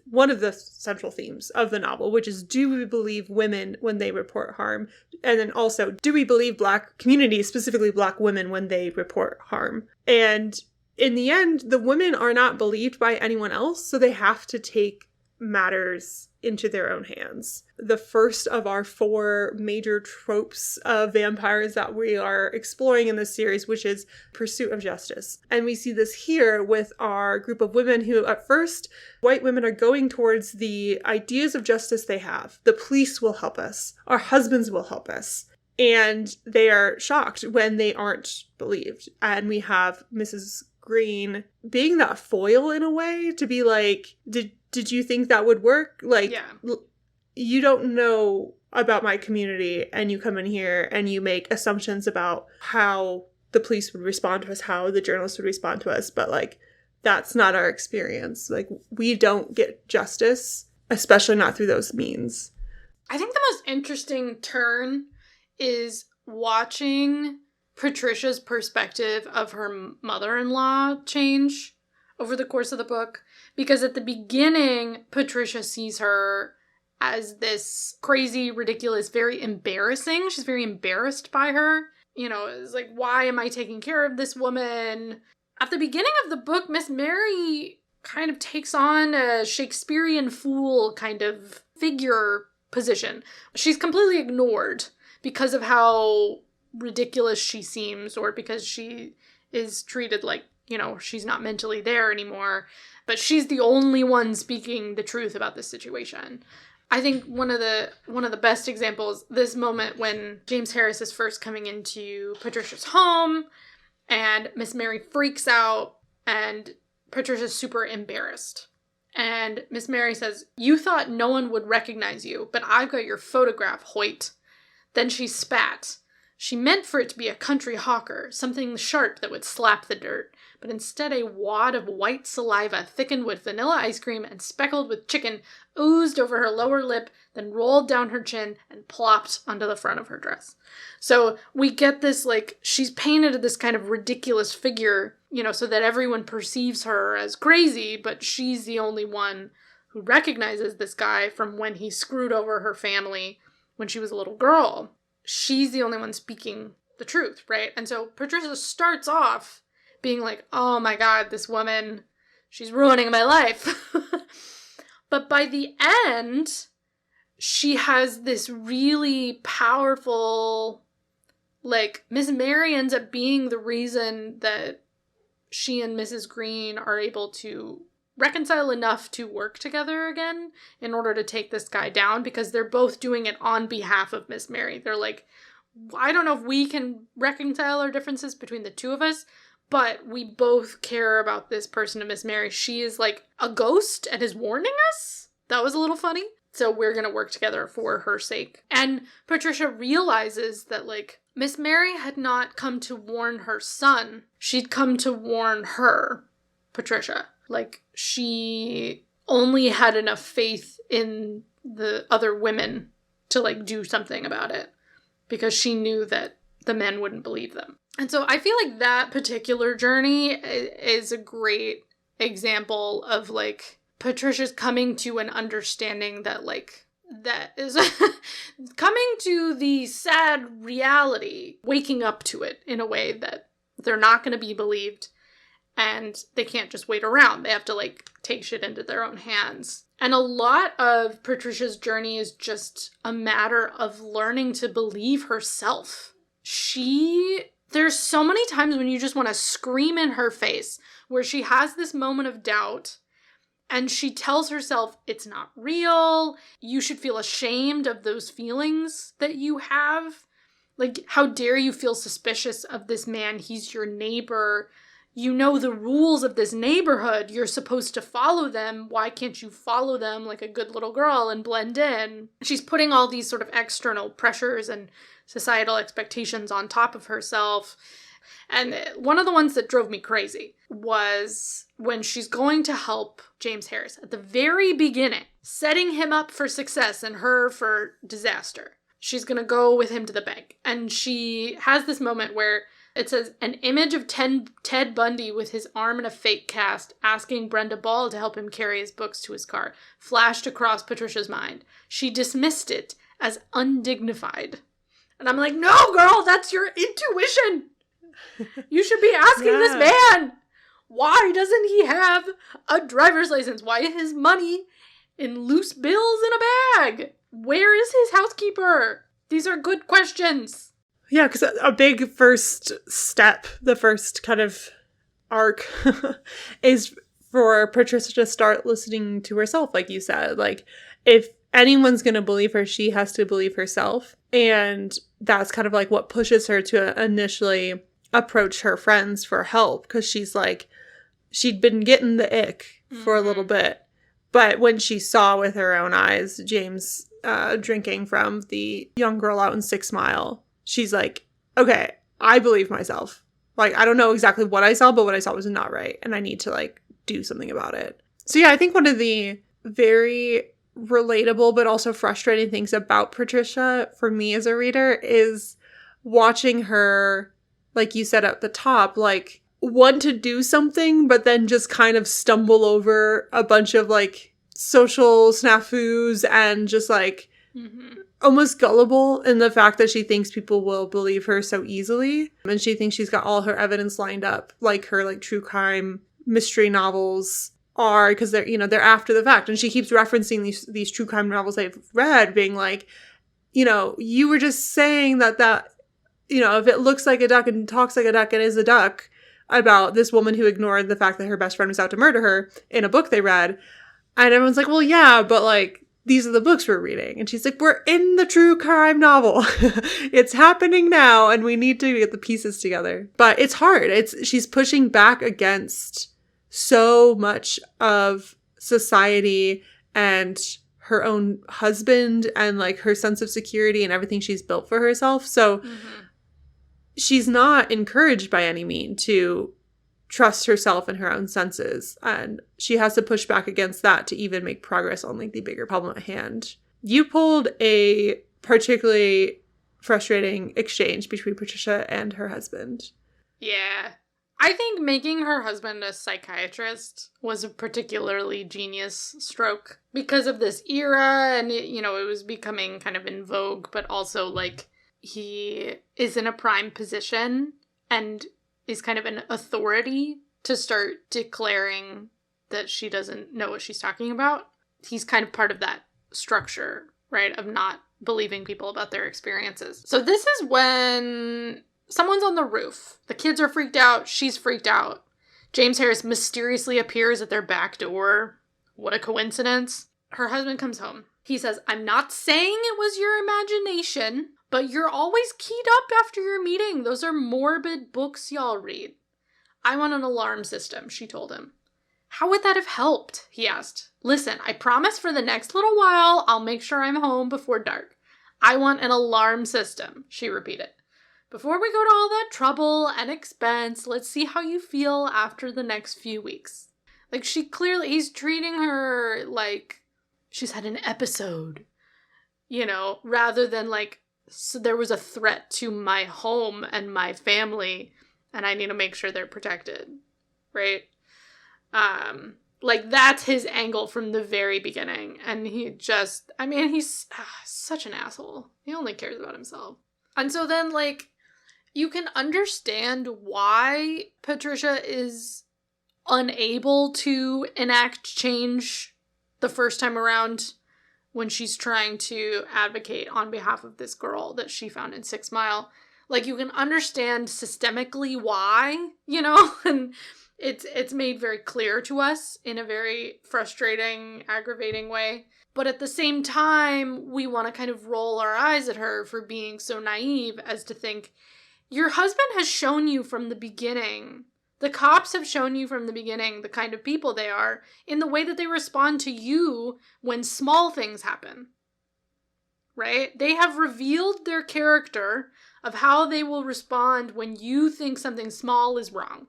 one of the central themes of the novel, which is, do we believe women when they report harm? And then also, do we believe Black communities, specifically Black women, when they report harm? And in the end, the women are not believed by anyone else, so they have to take matters into their own hands. The first of our 4 major tropes of vampires that we are exploring in this series, which is pursuit of justice. And we see this here with our group of women who, at first, white women are going towards the ideas of justice they have. The police will help us. Our husbands will help us. And they are shocked when they aren't believed. And we have Mrs. Green being that foil in a way to be like, did you think that would work? Like, yeah. You don't know about my community, and you come in here and you make assumptions about how the police would respond to us, how the journalists would respond to us, but like, that's not our experience. Like, we don't get justice, especially not through those means. I think the most interesting turn is watching Patricia's perspective of her mother-in-law change over the course of the book. Because at the beginning, Patricia sees her as this crazy, ridiculous, very embarrassing. She's very embarrassed by her. You know, it's like, why am I taking care of this woman? At the beginning of the book, Miss Mary kind of takes on a Shakespearean fool kind of figure position. She's completely ignored because of how ridiculous she seems, or because she is treated like, you know, she's not mentally there anymore. But she's the only one speaking the truth about this situation. I think one of the best examples, this moment when James Harris is first coming into Patricia's home, and Miss Mary freaks out, and Patricia's super embarrassed. And Miss Mary says, "You thought no one would recognize you, but I've got your photograph, Hoyt." Then she spat. She meant for it to be a country hawker, something sharp that would slap the dirt, but instead a wad of white saliva thickened with vanilla ice cream and speckled with chicken oozed over her lower lip, then rolled down her chin and plopped onto the front of her dress. So we get this, like, she's painted this kind of ridiculous figure, you know, so that everyone perceives her as crazy, but she's the only one who recognizes this guy from when he screwed over her family when she was a little girl. She's the only one speaking the truth, right? And so Patricia starts off being like, oh my God, this woman, she's ruining my life. But by the end, she has this really powerful, like, Miss Mary ends up being the reason that she and Mrs. Green are able to reconcile enough to work together again in order to take this guy down, because they're both doing it on behalf of Miss Mary. They're like, I don't know if we can reconcile our differences between the two of us, but we both care about this person of Miss Mary. She is like a ghost and is warning us. That was a little funny. So we're going to work together for her sake. And Patricia realizes that, like, Miss Mary had not come to warn her son. She'd come to warn her, Patricia. Like, she only had enough faith in the other women to, like, do something about it, because she knew that the men wouldn't believe them. And so I feel like that particular journey is a great example of, like, Patricia's coming to an understanding that, like, that is coming to the sad reality, waking up to it in a way that they're not going to be believed. And they can't just wait around. They have to, like, take shit into their own hands. And a lot of Patricia's journey is just a matter of learning to believe herself. There's so many times when you just want to scream in her face, where she has this moment of doubt, and she tells herself it's not real. You should feel ashamed of those feelings that you have. Like, how dare you feel suspicious of this man? He's your neighbor. You know the rules of this neighborhood. You're supposed to follow them. Why can't you follow them like a good little girl and blend in? She's putting all these sort of external pressures and societal expectations on top of herself. And one of the ones that drove me crazy was when she's going to help James Harris at the very beginning, setting him up for success and her for disaster. She's going to go with him to the bank. And she has this moment where it says, an image of Ted Bundy with his arm in a fake cast asking Brenda Ball to help him carry his books to his car flashed across Patricia's mind. She dismissed it as undignified. And I'm like, no, girl, that's your intuition. You should be asking this man, why doesn't he have a driver's license? Why is his money in loose bills in a bag? Where is his housekeeper? These are good questions. Yeah, because a big first step, the first kind of arc, is for Patricia to start listening to herself, like you said. Like, if anyone's going to believe her, she has to believe herself. And that's kind of like what pushes her to initially approach her friends for help, because she's like, she'd been getting the ick for a little bit. But when she saw with her own eyes James drinking from the young girl out in 6 Mile, she's like, okay, I believe myself. Like, I don't know exactly what I saw, but what I saw was not right. And I need to, like, do something about it. So yeah, I think one of the very relatable but also frustrating things about Patricia for me as a reader is watching her, like you said at the top, like, want to do something, but then just kind of stumble over a bunch of, like, social snafus and just, like, almost gullible in the fact that she thinks people will believe her so easily. And she thinks she's got all her evidence lined up, like her, like, true crime mystery novels are, because they're, you know, they're after the fact. And she keeps referencing these true crime novels I've read, being like, you know, you were just saying that, you know, if it looks like a duck and talks like a duck, it is a duck, about this woman who ignored the fact that her best friend was out to murder her in a book they read. And everyone's like, well, yeah, but, like, these are the books we're reading. And she's like, we're in the true crime novel. It's happening now, and we need to get the pieces together. But it's hard. She's pushing back against so much of society and her own husband and, like, her sense of security and everything she's built for herself. So she's not encouraged by any means to trust herself and her own senses. And she has to push back against that to even make progress on, like, the bigger problem at hand. You pulled a particularly frustrating exchange between Patricia and her husband. Yeah. I think making her husband a psychiatrist was a particularly genius stroke because of this era, and, it was becoming kind of in vogue, but also, like, he is in a prime position and is kind of an authority to start declaring that she doesn't know what she's talking about. He's kind of part of that structure, right, of not believing people about their experiences. So this is when someone's on the roof. The kids are freaked out. She's freaked out. James Harris mysteriously appears at their back door. What a coincidence. Her husband comes home. He says, I'm not saying it was your imagination, but you're always keyed up after your meeting. Those are morbid books y'all read. I want an alarm system, she told him. How would that have helped? He asked. Listen, I promise for the next little while, I'll make sure I'm home before dark. I want an alarm system, she repeated. Before we go to all that trouble and expense, let's see how you feel after the next few weeks. Like, he's treating her like she's had an episode, rather than like, so there was a threat to my home and my family, and I need to make sure they're protected, right? Like, that's his angle from the very beginning, and he's such an asshole. He only cares about himself. And so then, like, you can understand why Patricia is unable to enact change the first time around when she's trying to advocate on behalf of this girl that she found in 6 Mile. Like, you can understand systemically why, and it's made very clear to us in a very frustrating, aggravating way. But at the same time, we want to kind of roll our eyes at her for being so naive as to think, your husband has shown you from the beginning, the cops have shown you from the beginning the kind of people they are in the way that they respond to you when small things happen, right? They have revealed their character of how they will respond when you think something small is wrong.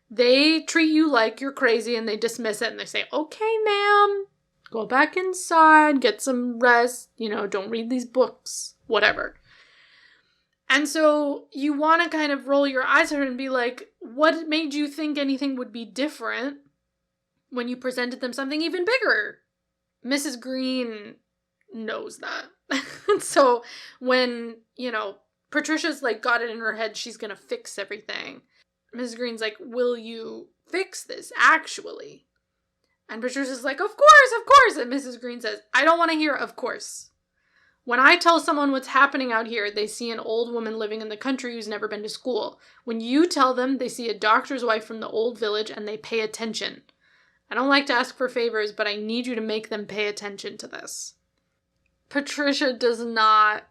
They treat you like you're crazy and they dismiss it and they say, okay, ma'am, Go back inside, get some rest, don't read these books, whatever. And so you want to kind of roll your eyes at her and be like, what made you think anything would be different when you presented them something even bigger? Mrs. Green knows that. So when, Patricia's like got it in her head she's going to fix everything, Mrs. Green's like, will you fix this actually? And Patricia's like, of course. And Mrs. Green says, I don't want to hear of course. When I tell someone what's happening out here, they see an old woman living in the country who's never been to school. When you tell them, they see a doctor's wife from the old village and they pay attention. I don't like to ask for favors, but I need you to make them pay attention to this. Patricia does not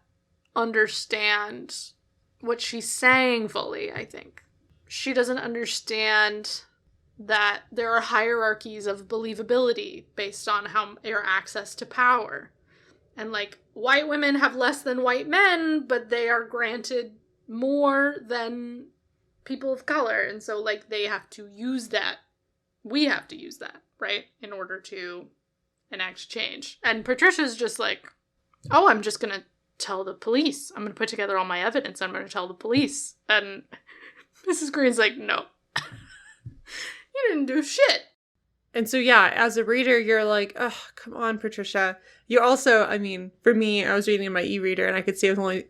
understand what she's saying fully, I think. She doesn't understand that there are hierarchies of believability based on your access to power. And, white women have less than white men, but they are granted more than people of color. And so, they have to use that. We have to use that, right? In order to enact change. And Patricia's just like, oh, I'm just going to tell the police. I'm going to put together all my evidence. I'm going to tell the police. And Mrs. Green's like, no. You didn't do shit. And so, yeah, as a reader, you're like, oh, come on, Patricia. You also, for me, I was reading in my e-reader and I could see I was only,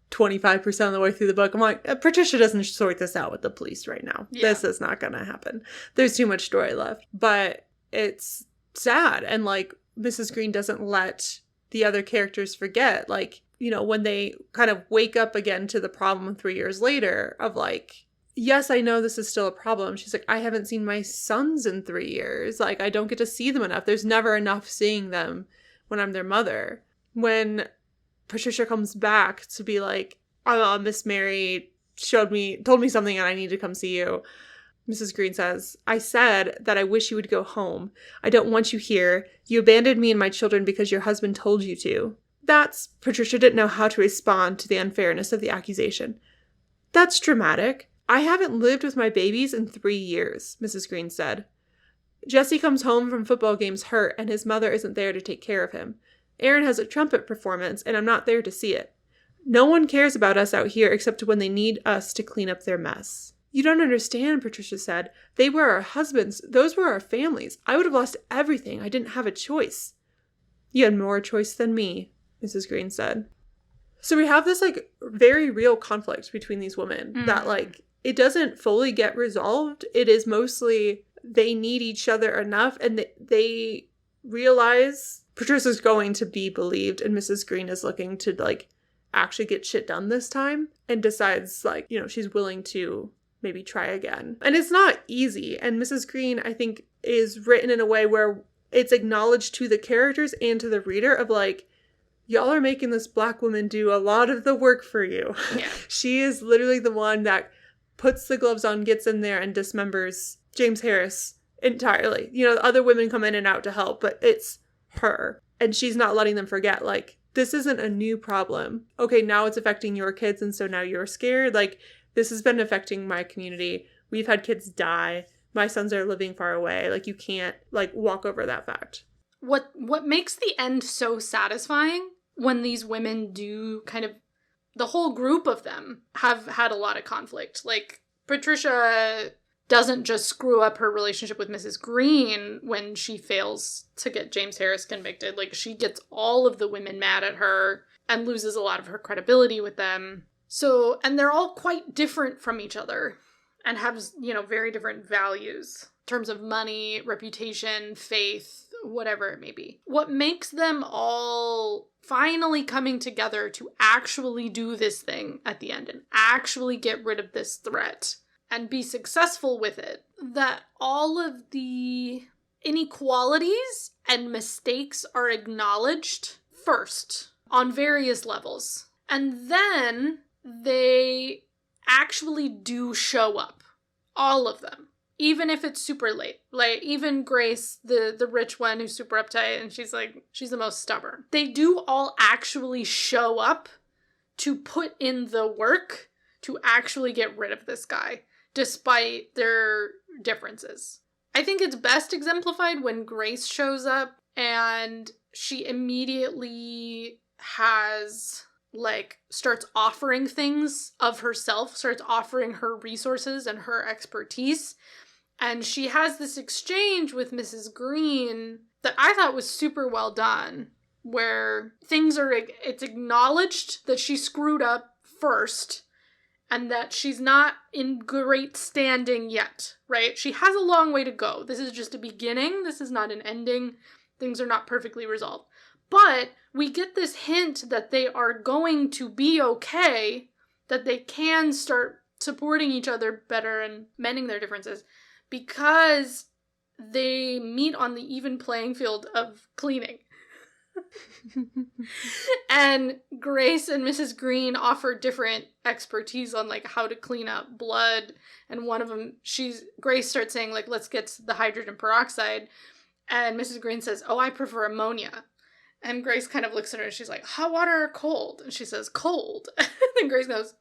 25% of the way through the book. I'm like, Patricia doesn't sort this out with the police right now. Yeah. This is not going to happen. There's too much story left. But it's sad. And, Mrs. Green doesn't let the other characters forget, when they kind of wake up again to the problem 3 years later of, yes, I know this is still a problem. She's like, I haven't seen my sons in 3 years. I don't get to see them enough. There's never enough seeing them when I'm their mother. When Patricia comes back to be like, oh, Miss Mary told me something and I need to come see you. Mrs. Green says, I said that I wish you would go home. I don't want you here. You abandoned me and my children because your husband told you to. Patricia didn't know how to respond to the unfairness of the accusation. That's dramatic. I haven't lived with my babies in 3 years, Mrs. Green said. Jesse comes home from football games hurt and his mother isn't there to take care of him. Aaron has a trumpet performance and I'm not there to see it. No one cares about us out here except when they need us to clean up their mess. You don't understand, Patricia said. They were our husbands. Those were our families. I would have lost everything. I didn't have a choice. You had more choice than me, Mrs. Green said. So we have this very real conflict between these women that it doesn't fully get resolved. It is mostly they need each other enough and they realize Patricia's going to be believed and Mrs. Green is looking to actually get shit done this time and decides she's willing to maybe try again. And it's not easy. And Mrs. Green, I think, is written in a way where it's acknowledged to the characters and to the reader of y'all are making this Black woman do a lot of the work for you. Yeah. She is literally the one that puts the gloves on, gets in there, and dismembers James Harris entirely. Other women come in and out to help, but it's her. And she's not letting them forget, this isn't a new problem. Okay, now it's affecting your kids, and so now you're scared. This has been affecting my community. We've had kids die. My sons are living far away. You can't, walk over that fact. What makes the end so satisfying when these women do kind of, the whole group of them have had a lot of conflict. Patricia doesn't just screw up her relationship with Mrs. Green when she fails to get James Harris convicted. She gets all of the women mad at her and loses a lot of her credibility with them. So, and they're all quite different from each other and have, very different values in terms of money, reputation, faith, whatever it may be. What makes them all finally coming together to actually do this thing at the end and actually get rid of this threat and be successful with it, that all of the inequalities and mistakes are acknowledged first on various levels. And then they actually do show up. All of them. Even if it's super late. Even Grace, the rich one who's super uptight, and she's the most stubborn. They do all actually show up to put in the work to actually get rid of this guy, despite their differences. I think it's best exemplified when Grace shows up and she immediately starts offering things of herself, starts offering her resources and her expertise. And she has this exchange with Mrs. Green that I thought was super well done, where it's acknowledged that she screwed up first and that she's not in great standing yet, right? She has a long way to go. This is just a beginning. This is not an ending. Things are not perfectly resolved. But we get this hint that they are going to be okay, that they can start supporting each other better and mending their differences because they meet on the even playing field of cleaning. And Grace and Mrs. Green offer different expertise on like how to clean up blood, and one of them, Grace starts saying like, let's get the hydrogen peroxide, and Mrs. Green says, oh, I prefer ammonia. And Grace kind of looks at her and she's like, hot water or cold? And she says, cold. And Grace goes,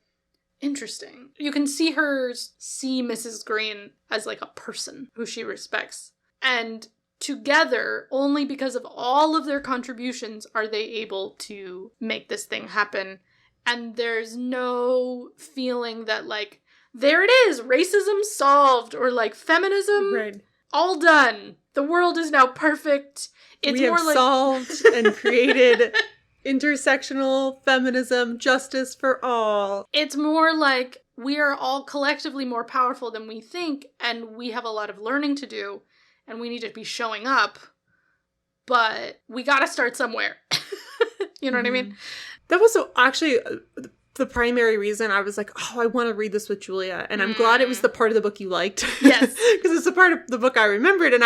interesting. You can see Mrs. Green as like a person who she respects. And together, only because of all of their contributions are they able to make this thing happen. And there's no feeling that like, there it is, racism solved, or like feminism, Right. all done. The world is now perfect. We have solved and created intersectional feminism, justice for all. It's more like we are all collectively more powerful than we think, and we have a lot of learning to do, and we need to be showing up, but we gotta start somewhere. You know what I mean? That was actually the primary reason I was like, oh, I want to read this with Julia, and I'm glad it was the part of the book you liked. Yes. Because it's the part of the book I remembered, and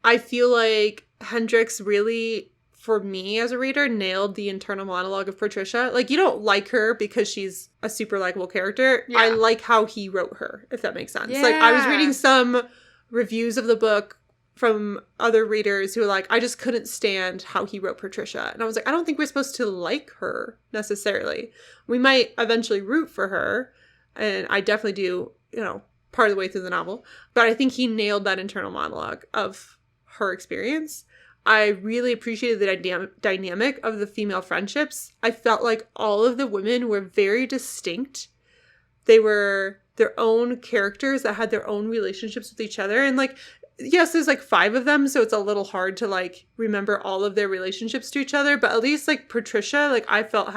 I feel like Hendrix really, for me as a reader, nailed the internal monologue of Patricia. Like, you don't like her because she's a super likable character. Yeah. I like how he wrote her, if that makes sense. Yeah. Like, I was reading some reviews of the book from other readers who were like, I just couldn't stand how he wrote Patricia. And I was like, I don't think we're supposed to like her necessarily. We might eventually root for her, and I definitely do, part of the way through the novel. But I think he nailed that internal monologue of her experience. I really appreciated the dynamic of the female friendships. I felt like all of the women were very distinct. They were their own characters that had their own relationships with each other. And like, yes, there's like 5 of them, so it's a little hard to like remember all of their relationships to each other. But at least like Patricia, like I felt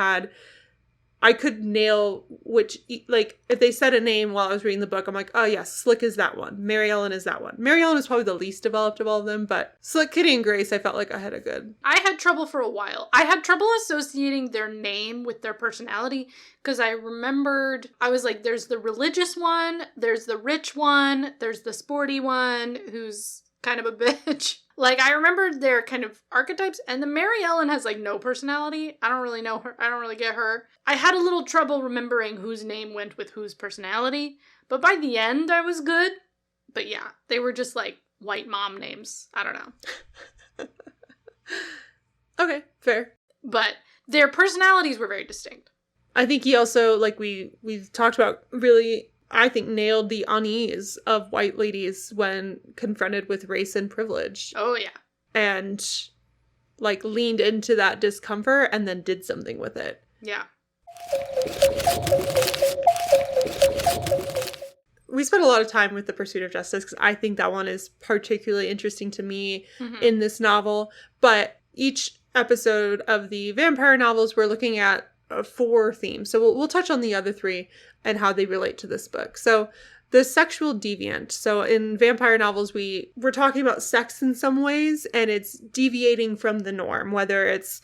I could nail which, like, if they said a name while I was reading the book, I'm like, oh, yes, Slick is that one. Mary Ellen is that one. Mary Ellen is probably the least developed of all of them, but Slick, Kitty, and Grace, I felt like I had a good... I had trouble for a while. I had trouble associating their name with their personality, because I remembered, I was like, there's the religious one, there's the rich one, there's the sporty one, who's kind of a bitch. Like, I remembered their kind of archetypes, and the Mary Ellen has, like, no personality. I don't really know her. I don't really get her. I had a little trouble remembering whose name went with whose personality, but by the end, I was good. But yeah, they were just, like, white mom names. I don't know. Okay, fair. But their personalities were very distinct. I think he also, like we've talked about, really... I think nailed the unease of white ladies when confronted with race and privilege. Oh, yeah. And, like, leaned into that discomfort and then did something with it. Yeah. We spent a lot of time with The Pursuit of Justice because I think that one is particularly interesting to me in this novel. But each episode of the vampire novels, we're looking at 4 themes. So we'll touch on the other 3 and how they relate to this book. So the sexual deviant. So in vampire novels, we're talking about sex in some ways, and it's deviating from the norm, whether it's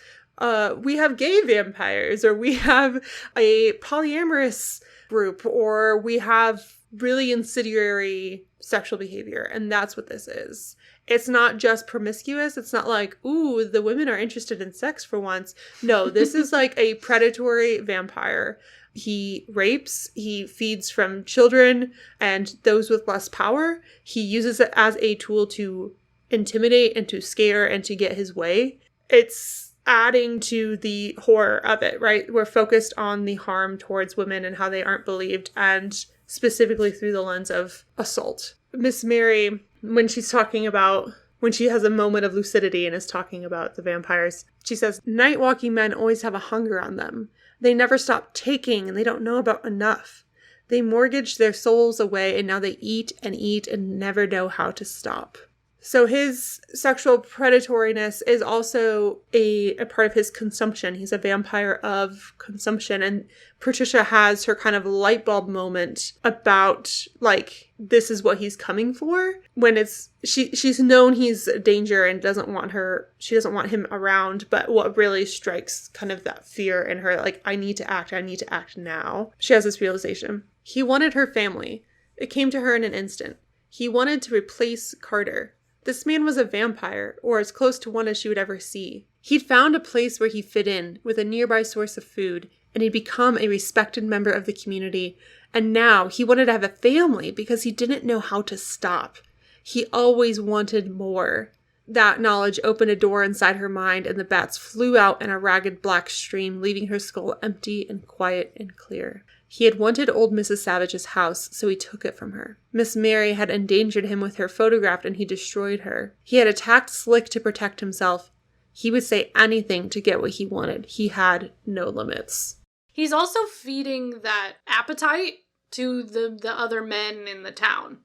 we have gay vampires, or we have a polyamorous group, or we have really incendiary sexual behavior. And that's what this is. It's not just promiscuous. It's not like, ooh, the women are interested in sex for once. No, this is like a predatory vampire. He rapes, he feeds from children and those with less power. He uses it as a tool to intimidate and to scare and to get his way. It's adding to the horror of it, right? We're focused on the harm towards women and how they aren't believed, and specifically through the lens of assault. Miss Mary, when she's talking about when she has a moment of lucidity and is talking about the vampires. She says, "Night walking men always have a hunger on them. They never stop taking, and they don't know about enough. They mortgage their souls away, and now they eat and never know how to stop." So his sexual predatoriness is also a part of his consumption. He's a vampire of consumption. And Patricia has her kind of light bulb moment about, like, this is what he's coming for. When she's known he's a danger and she doesn't want him around. But what really strikes kind of that fear in her, like, I need to act now. She has this realization. He wanted her family. It came to her in an instant. He wanted to replace Carter. This man was a vampire, or as close to one as she would ever see. He'd found a place where he fit in, with a nearby source of food, and he'd become a respected member of the community. And now he wanted to have a family because he didn't know how to stop. He always wanted more. That knowledge opened a door inside her mind, and the bats flew out in a ragged black stream, leaving her skull empty and quiet and clear. He had wanted old Mrs. Savage's house, so he took it from her. Miss Mary had endangered him with her photograph, and he destroyed her. He had attacked Slick to protect himself. He would say anything to get what he wanted. He had no limits. He's also feeding that appetite to the other men in the town.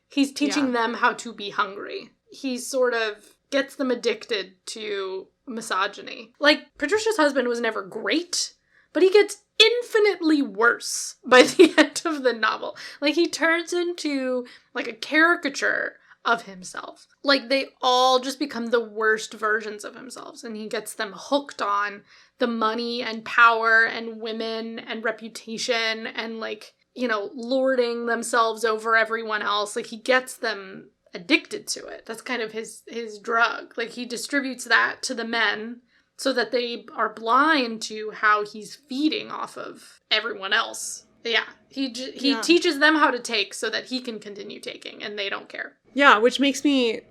He's teaching them how to be hungry. He sort of gets them addicted to misogyny. Like, Patricia's husband was never great, but he gets infinitely worse by the end of the novel. Like, he turns into, like, a caricature of himself. Like, they all just become the worst versions of themselves, and he gets them hooked on the money and power and women and reputation and, like, you know, lording themselves over everyone else. Like, he gets them addicted to it. That's kind of his drug. Like, he distributes that to the men so that they are blind to how he's feeding off of everyone else. Yeah, he teaches them how to take so that he can continue taking, and they don't care. Yeah, which makes me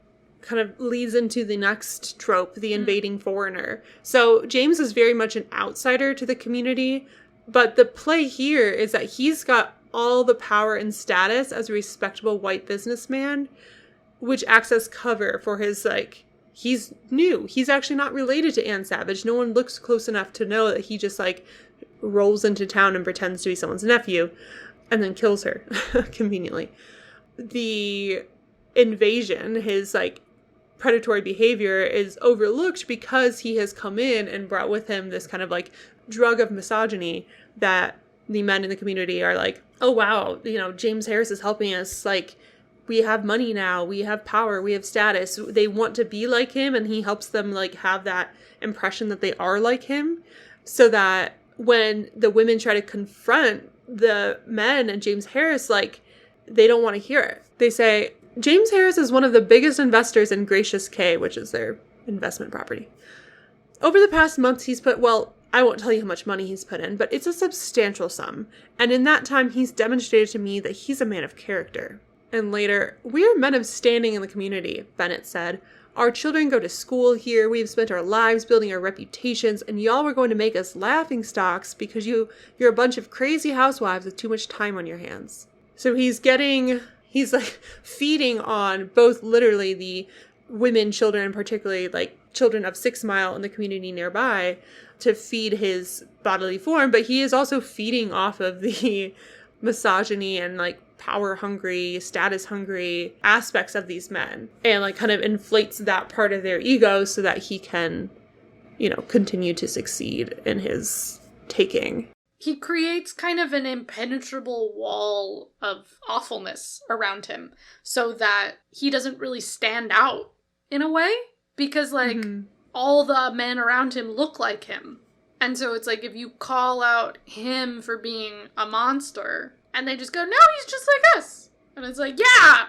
kind of leads into the next trope, the invading foreigner. So James is very much an outsider to the community, but the play here is that he's got all the power and status as a respectable white businessman, which acts as cover for his, like, he's new. He's actually not related to Anne Savage. No one looks close enough to know that he just, like, rolls into town and pretends to be someone's nephew and then kills her conveniently. The invasion, his, like, predatory behavior is overlooked because he has come in and brought with him this kind of, like, drug of misogyny that the men in the community are like, oh, wow, you know, James Harris is helping us, like, we have money now, we have power, we have status. They want to be like him, and he helps them, like, have that impression that they are like him, so that when the women try to confront the men and James Harris, like, they don't want to hear it. They say, James Harris is one of the biggest investors in Gracious K, which is their investment property. Over the past months, he's put, well, I won't tell you how much money he's put in, but it's a substantial sum. And in that time, he's demonstrated to me that he's a man of character. And later, we're men of standing in the community, Bennett said. Our children go to school here, we've spent our lives building our reputations, and y'all were going to make us laughingstocks because you're a bunch of crazy housewives with too much time on your hands. So he's like feeding on both literally the women, children, and particularly like children of 6 Mile in the community nearby to feed his bodily form, but he is also feeding off of the misogyny and like power hungry, status hungry aspects of these men, and like kind of inflates that part of their ego so that he can, you know, continue to succeed in his taking. He creates kind of an impenetrable wall of awfulness around him so that he doesn't really stand out in a way, because like all the men around him look like him. And so it's like if you call out him for being a monster and they just go, no, he's just like us. And it's like, yeah,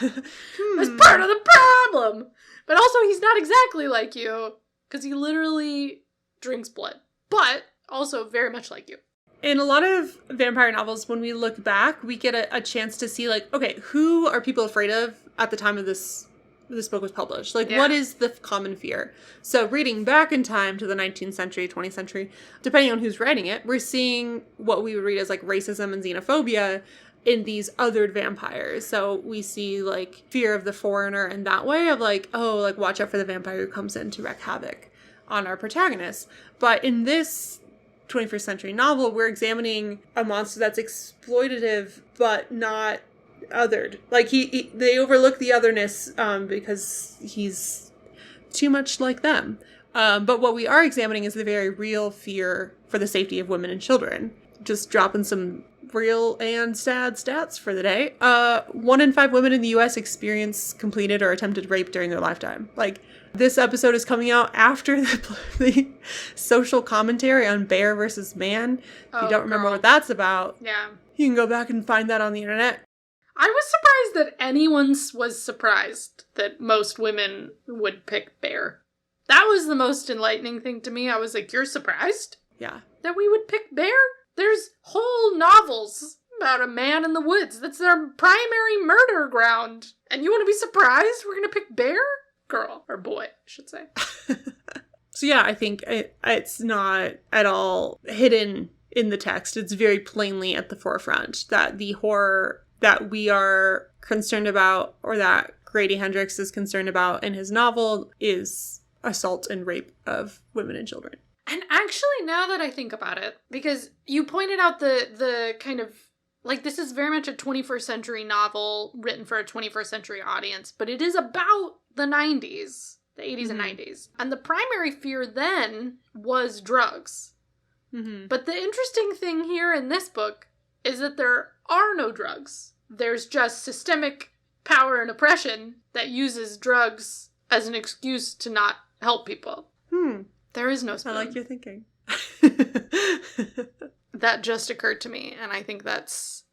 that's part of the problem. But also he's not exactly like you because he literally drinks blood, but also very much like you. In a lot of vampire novels, when we look back, we get a chance to see, like, okay, who are people afraid of at the time of this book was published? Like, what is the common fear? So reading back in time to the 19th century, 20th century, depending on who's writing it, we're seeing what we would read as, like, racism and xenophobia in these othered vampires. So we see like fear of the foreigner in that way of like, oh, like watch out for the vampire who comes in to wreak havoc on our protagonists. But in this 21st century novel, we're examining a monster that's exploitative but not othered. Like they overlook the otherness because he's too much like them. But what we are examining is the very real fear for the safety of women and children. Just dropping some real and sad stats for the day. 1 in 5 women in the U.S. experience completed or attempted rape during their lifetime. Like, this episode is coming out after the social commentary on Bear versus Man. If you don't remember what that's about, you can go back and find that on the internet. I was surprised that anyone was surprised that most women would pick Bear. That was the most enlightening thing to me. I was like, you're surprised? Yeah. That we would pick Bear? There's whole novels about a man in the woods. That's their primary murder ground. And you want to be surprised we're going to pick Bear? Girl. Or boy, I should say. So yeah, I think it's not at all hidden in the text. It's very plainly at the forefront that the horror that we are concerned about, or that Grady Hendrix is concerned about in his novel, is assault and rape of women and children. And actually, now that I think about it, because you pointed out the kind of, like, this is very much a 21st century novel written for a 21st century audience, but it is about the 90s, the 80s and 90s. And the primary fear then was drugs. Mm-hmm. But the interesting thing here in this book is that there are no drugs. There's just systemic power and oppression that uses drugs as an excuse to not help people. There is no spoon. I like your thinking. That just occurred to me, and I think that's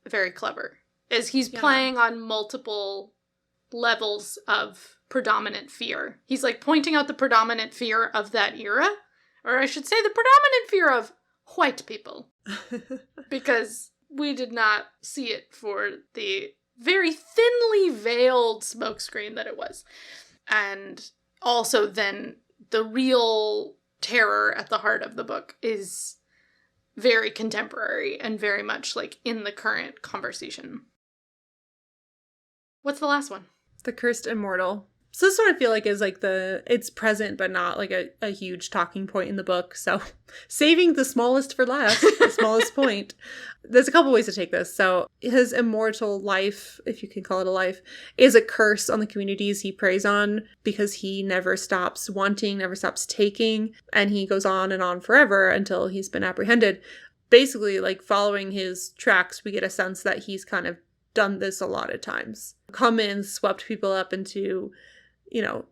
very clever. Is he's playing on multiple levels of predominant fear. He's like pointing out the predominant fear of that era, or I should say the predominant fear of white people. Because we did not see it for the very thinly veiled smokescreen that it was. And also then the real terror at the heart of the book is very contemporary and very much like in the current conversation. What's the last one? The Cursed Immortal. So this one I feel like is like it's present but not like a huge talking point in the book. So saving the smallest for last, the smallest point. There's a couple ways to take this. So his immortal life, if you can call it a life, is a curse on the communities he preys on because he never stops wanting, never stops taking, and he goes on and on forever until he's been apprehended. Basically, like following his tracks, we get a sense that he's kind of done this a lot of times. Come in, swept people up into,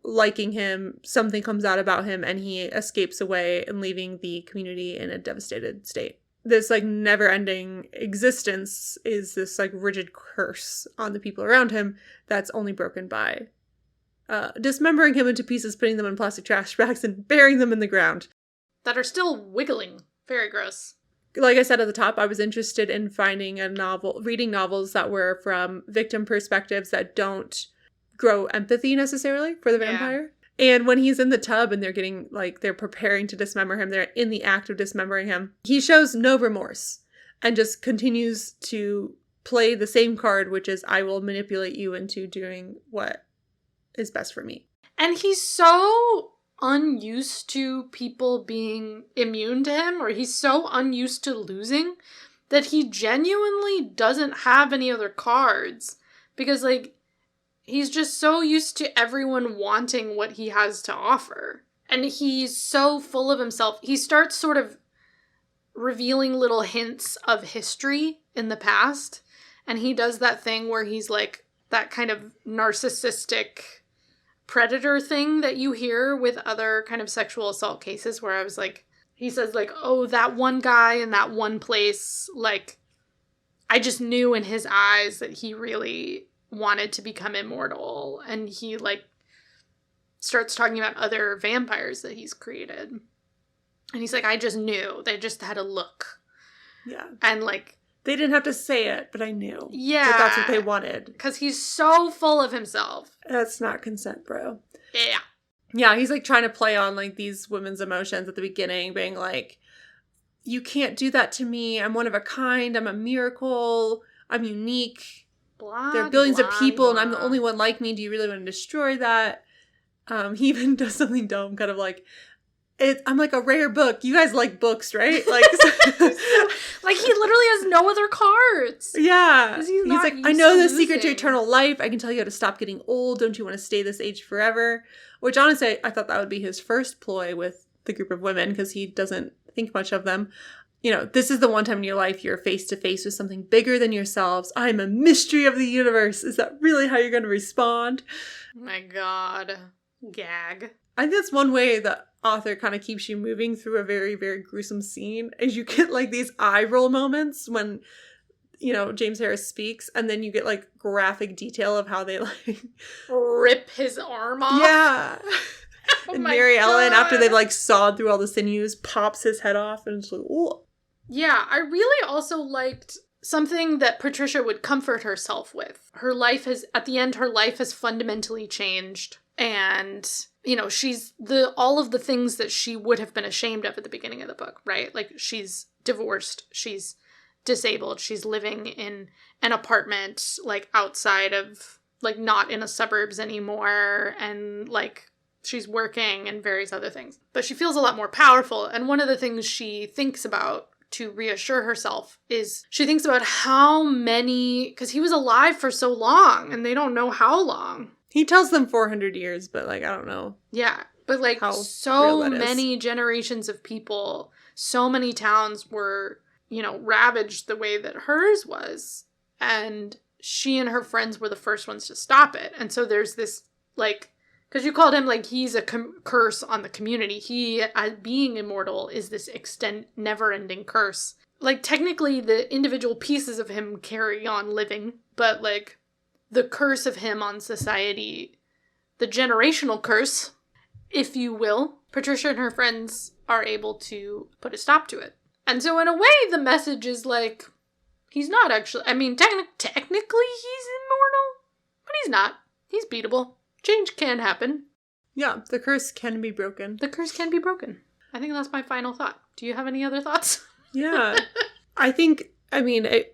liking him, something comes out about him, and he escapes away and leaving the community in a devastated state. This, like, never-ending existence is this, like, rigid curse on the people around him that's only broken by dismembering him into pieces, putting them in plastic trash bags, and burying them in the ground. That are still wiggling. Very gross. Like I said at the top, I was interested in finding reading novels that were from victim perspectives that don't grow empathy necessarily for the vampire. And when he's in the tub and they're preparing to dismember him, they're in the act of dismembering him, he shows no remorse and just continues to play the same card, which is, I will manipulate you into doing what is best for me. And he's so unused to people being immune to him, or he's so unused to losing, that he genuinely doesn't have any other cards. Because, like, he's just so used to everyone wanting what he has to offer. And he's so full of himself. He starts sort of revealing little hints of history in the past. And he does that thing where he's like that kind of narcissistic predator thing that you hear with other kind of sexual assault cases, where I was like, he says like, oh, that one guy in that one place, like, I just knew in his eyes that he really wanted to become immortal. And he like starts talking about other vampires that he's created. And he's like, I just knew. They just had a look. Yeah. And like, they didn't have to say it, but I knew. Yeah. That that's what they wanted. Because he's so full of himself. That's not consent, bro. Yeah. Yeah, he's like trying to play on like these women's emotions at the beginning, being like, you can't do that to me. I'm one of a kind. I'm a miracle. I'm unique. Blah, There are billions of blah, people and blah. I'm the only one like me. Do you really want to destroy that? He even does something dumb, kind of like, I'm like a rare book. You guys like books, right? Like, like he literally has no other cards. yeah. 'Cause he's He's not like, I used know to the secret to losing. eternal life. I can tell you how to stop getting old. Don't you want to stay this age forever? Which honestly, I thought that would be his first ploy with the group of women because he doesn't think much of them. You know, this is the one time in your life you're face to face with something bigger than yourselves. I'm a mystery of the universe. Is that really how you're going to respond? Oh my God. Gag. I think that's one way the author kind of keeps you moving through a very, very gruesome scene is you get like these eye roll moments when, you know, James Harris speaks and then you get like graphic detail of how they like Rip his arm off. yeah. Oh And my Mary Ellen, after God. they've like sawed through all the sinews, pops his head off and it's like, oh. Yeah, I really also liked something that Patricia would comfort herself with. Her life has, at the end, her life has fundamentally changed. And, you know, she's all of the things that she would have been ashamed of at the beginning of the book, right? Like, she's divorced, she's disabled, she's living in an apartment, like, outside of, like, not in the suburbs anymore, and, like, she's working and various other things. But she feels a lot more powerful, and one of the things she thinks about to reassure herself is she thinks about how many, because he was alive for so long, and they don't know how long. He tells them 400 years, but like, I don't know. Yeah, but like How so real that is. many generations of people, so many towns were, you know, ravaged the way that hers was. And she and her friends were the first ones to stop it. And so there's this, like, because you called him, like, he's a curse on the community. He, being immortal, is this never-ending curse. Like, technically, the individual pieces of him carry on living, but, like, the curse of him on society, the generational curse, if you will, Patricia and her friends are able to put a stop to it. And so in a way, the message is like, he's not actually, I mean, technically he's immortal, but he's not. He's beatable. Change can happen. Yeah, the curse can be broken. The curse can be broken. I think that's my final thought. Do you have any other thoughts? Yeah. I think, I mean, it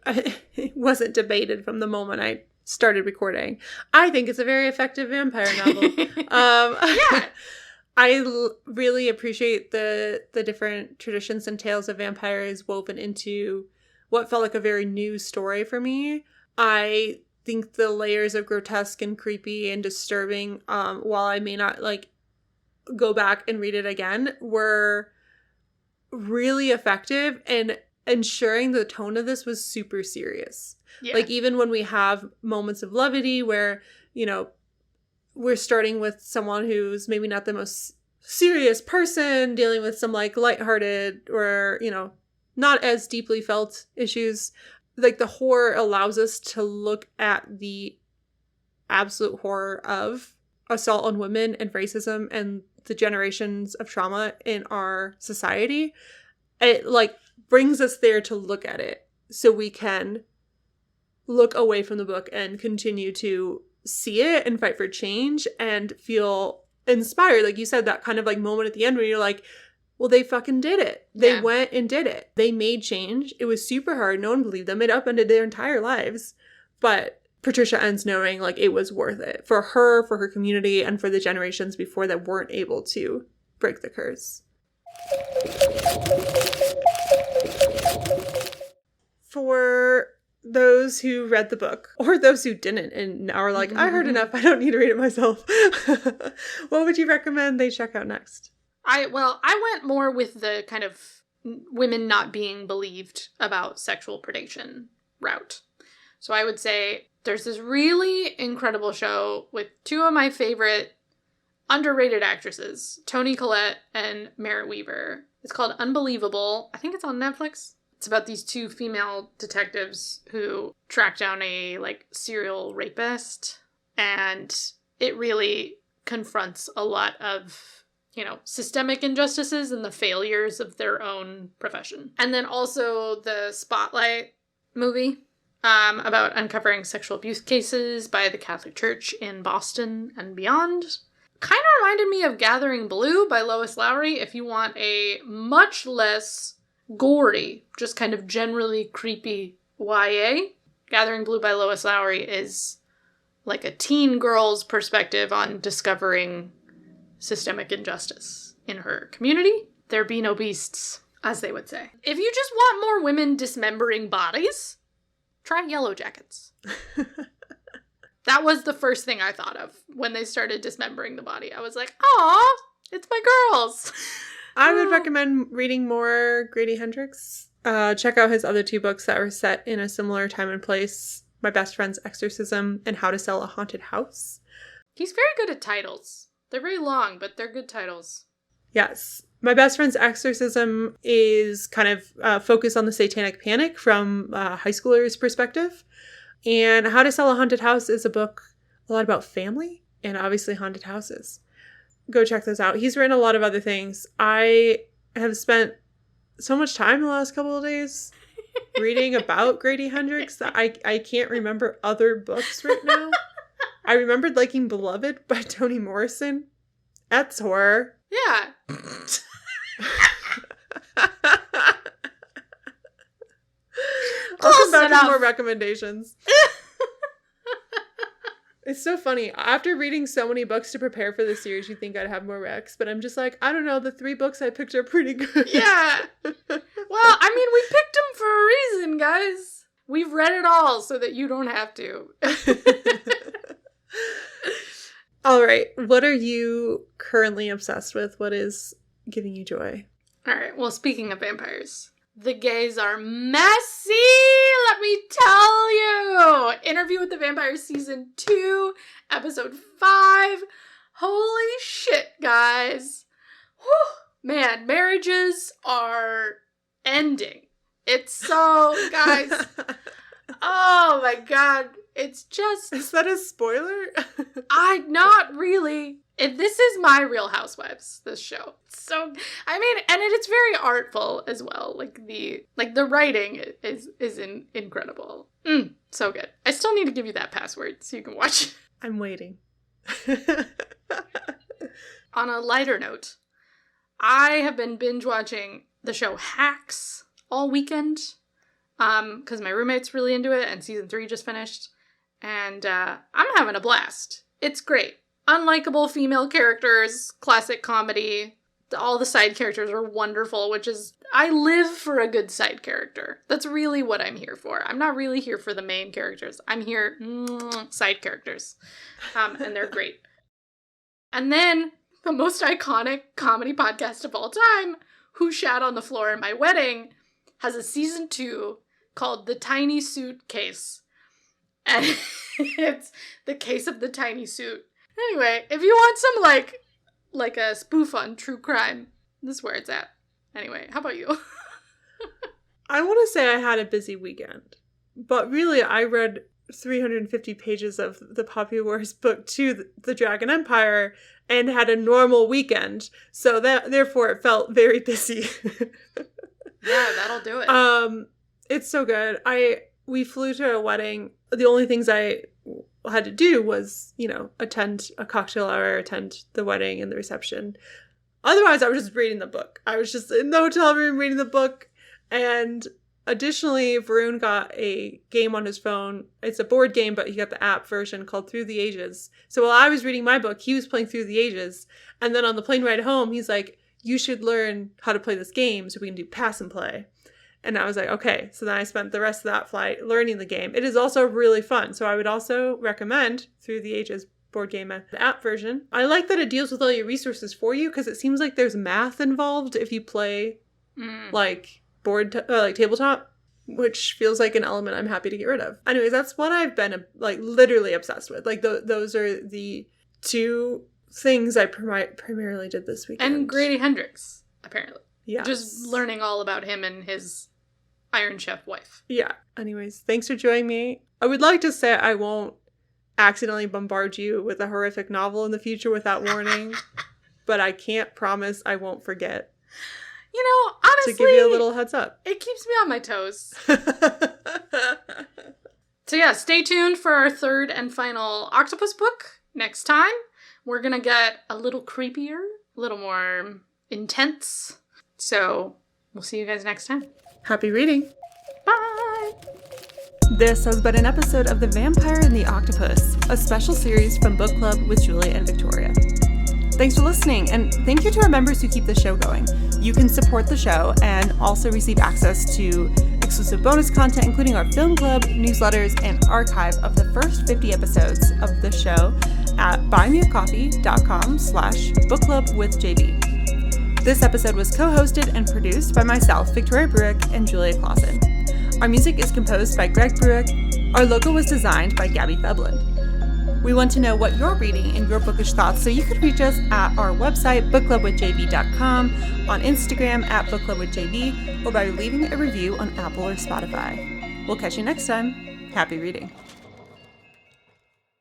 wasn't debated from the moment I started recording. I think it's a very effective vampire novel. Yeah. I really appreciate the different traditions and tales of vampires woven into what felt like a very new story for me. I think the layers of grotesque and creepy and disturbing, while I may not like go back and read it again, were really effective and ensuring the tone of this was super serious. Yeah. Like, even when we have moments of levity where, you know, we're starting with someone who's maybe not the most serious person, dealing with some, like, lighthearted or, you know, not as deeply felt issues. Like, the horror allows us to look at the absolute horror of assault on women and racism and the generations of trauma in our society. It, like, brings us there to look at it so we can look away from the book and continue to see it and fight for change and feel inspired. Like you said, that kind of like moment at the end where you're like, well, they fucking did it. They went and did it. They made change. It was super hard. No one believed them. It upended their entire lives. But Patricia ends knowing like it was worth it for her, for her community, and for the generations before that weren't able to break the curse. For those who read the book, or those who didn't and are like, I heard enough, I don't need to read it myself, what would you recommend they check out next? I went more with the kind of women not being believed about sexual predation route. So I would say there's this really incredible show with two of my favorite underrated actresses, Toni Collette and Merritt Wever. It's called Unbelievable. I think it's on Netflix. It's about these two female detectives who track down a, like, serial rapist. And it really confronts a lot of, you know, systemic injustices and the failures of their own profession. And then also the Spotlight movie about uncovering sexual abuse cases by the Catholic Church in Boston and beyond. Kind of reminded me of Gathering Blue by Lois Lowry if you want a much less gory, just kind of generally creepy YA. Gathering Blue by Lois Lowry is like a teen girl's perspective on discovering systemic injustice in her community. There be no beasts, as they would say. If you just want more women dismembering bodies, try Yellow Jackets. That was the first thing I thought of when they started dismembering the body. I was like, aw, it's my girls. I would recommend reading more Grady Hendrix. Check out his other 2 books that are set in a similar time and place. My Best Friend's Exorcism and How to Sell a Haunted House. He's very good at titles. They're very long, but they're good titles. Yes. My Best Friend's Exorcism is kind of focused on the satanic panic from a high schooler's perspective. And How to Sell a Haunted House is a book a lot about family and obviously haunted houses. Go check those out. He's written a lot of other things. I have spent so much time in the last couple of days reading about Grady Hendrix that I can't remember other books right now. I remembered liking Beloved by Toni Morrison. That's horror. Yeah. I'll come back enough. with more recommendations. It's so funny. After reading so many books to prepare for this series, you'd think I'd have more recs, but I'm just like, I don't know, the 3 books I picked are pretty good. Yeah. Well, I mean, we picked them for a reason, guys. We've read it all so that you don't have to. All right. What are you currently obsessed with? What is giving you joy? All right. Well, speaking of vampires, the gays are messy, let me tell you. Interview with the Vampires Season 2, Episode 5. Holy shit, guys. Whew. Man, marriages are ending. It's so, guys. Oh my god. It's just... Is that a spoiler? Not really. This is my Real Housewives, this show. So, I mean, and it's very artful as well. Like the writing is incredible. So good. I still need to give you that password so you can watch. I'm waiting. On a lighter note, I have been binge watching the show Hacks all weekend. Because my roommate's really into it and season 3 just finished. And I'm having a blast. It's great. Unlikable female characters, classic comedy. All the side characters are wonderful, which is, I live for a good side character. That's really what I'm here for. I'm not really here for the main characters. I'm here, side characters. And they're great. And then, the most iconic comedy podcast of all time, Who Shat on the Floor at My Wedding, has a season 2 called The Tiny Suit Case. And it's the case of the tiny suit. Anyway, if you want some, like a spoof on true crime, this is where it's at. Anyway, how about you? I want to say I had a busy weekend. But really, I read 350 pages of the Poppy Wars book 2, The Dragon Empire, and had a normal weekend. So therefore, it felt very busy. Yeah, that'll do it. It's so good. We flew to a wedding. The only things I had to do was, attend a cocktail hour, attend the wedding and the reception. Otherwise, I was just reading the book. I was just in the hotel room reading the book. And additionally, Varun got a game on his phone. It's a board game, but he got the app version called Through the Ages. So while I was reading my book, he was playing Through the Ages. And then on the plane ride home, he's like, you should learn how to play this game so we can do pass and play. And I was like, okay. So then I spent the rest of that flight learning the game. It is also really fun. So I would also recommend Through the Ages board game at the app version. I like that it deals with all your resources for you because it seems like there's math involved if you play like tabletop, which feels like an element I'm happy to get rid of. Anyways, that's what I've been literally obsessed with. Those are the 2 things I primarily did this weekend. And Grady Hendrix, apparently. Yeah. Just learning all about him and his Iron Chef wife. Yeah. Anyways, thanks for joining me. I would like to say I won't accidentally bombard you with a horrific novel in the future without warning, but I can't promise I won't forget. Honestly, to give you a little heads up. It keeps me on my toes. So yeah, stay tuned for our 3rd and final octopus book next time. We're gonna get a little creepier, a little more intense. So we'll see you guys next time. Happy reading. Bye! This has been an episode of The Vampire and the Octopus, a special series from Book Club with Julia and Victoria. Thanks for listening, and thank you to our members who keep the show going. You can support the show and also receive access to exclusive bonus content, including our film club, newsletters, and archive of the first 50 episodes of the show at buymeacoffee.com/bookclubwithjb. This episode was co-hosted and produced by myself, Victoria Bruick, and Julia Clausen. Our music is composed by Greg Bruick. Our logo was designed by Gabby Thubland. We want to know what you're reading and your bookish thoughts, so you could reach us at our website, bookclubwithjb.com, on Instagram at bookclubwithjb, or by leaving a review on Apple or Spotify. We'll catch you next time. Happy reading.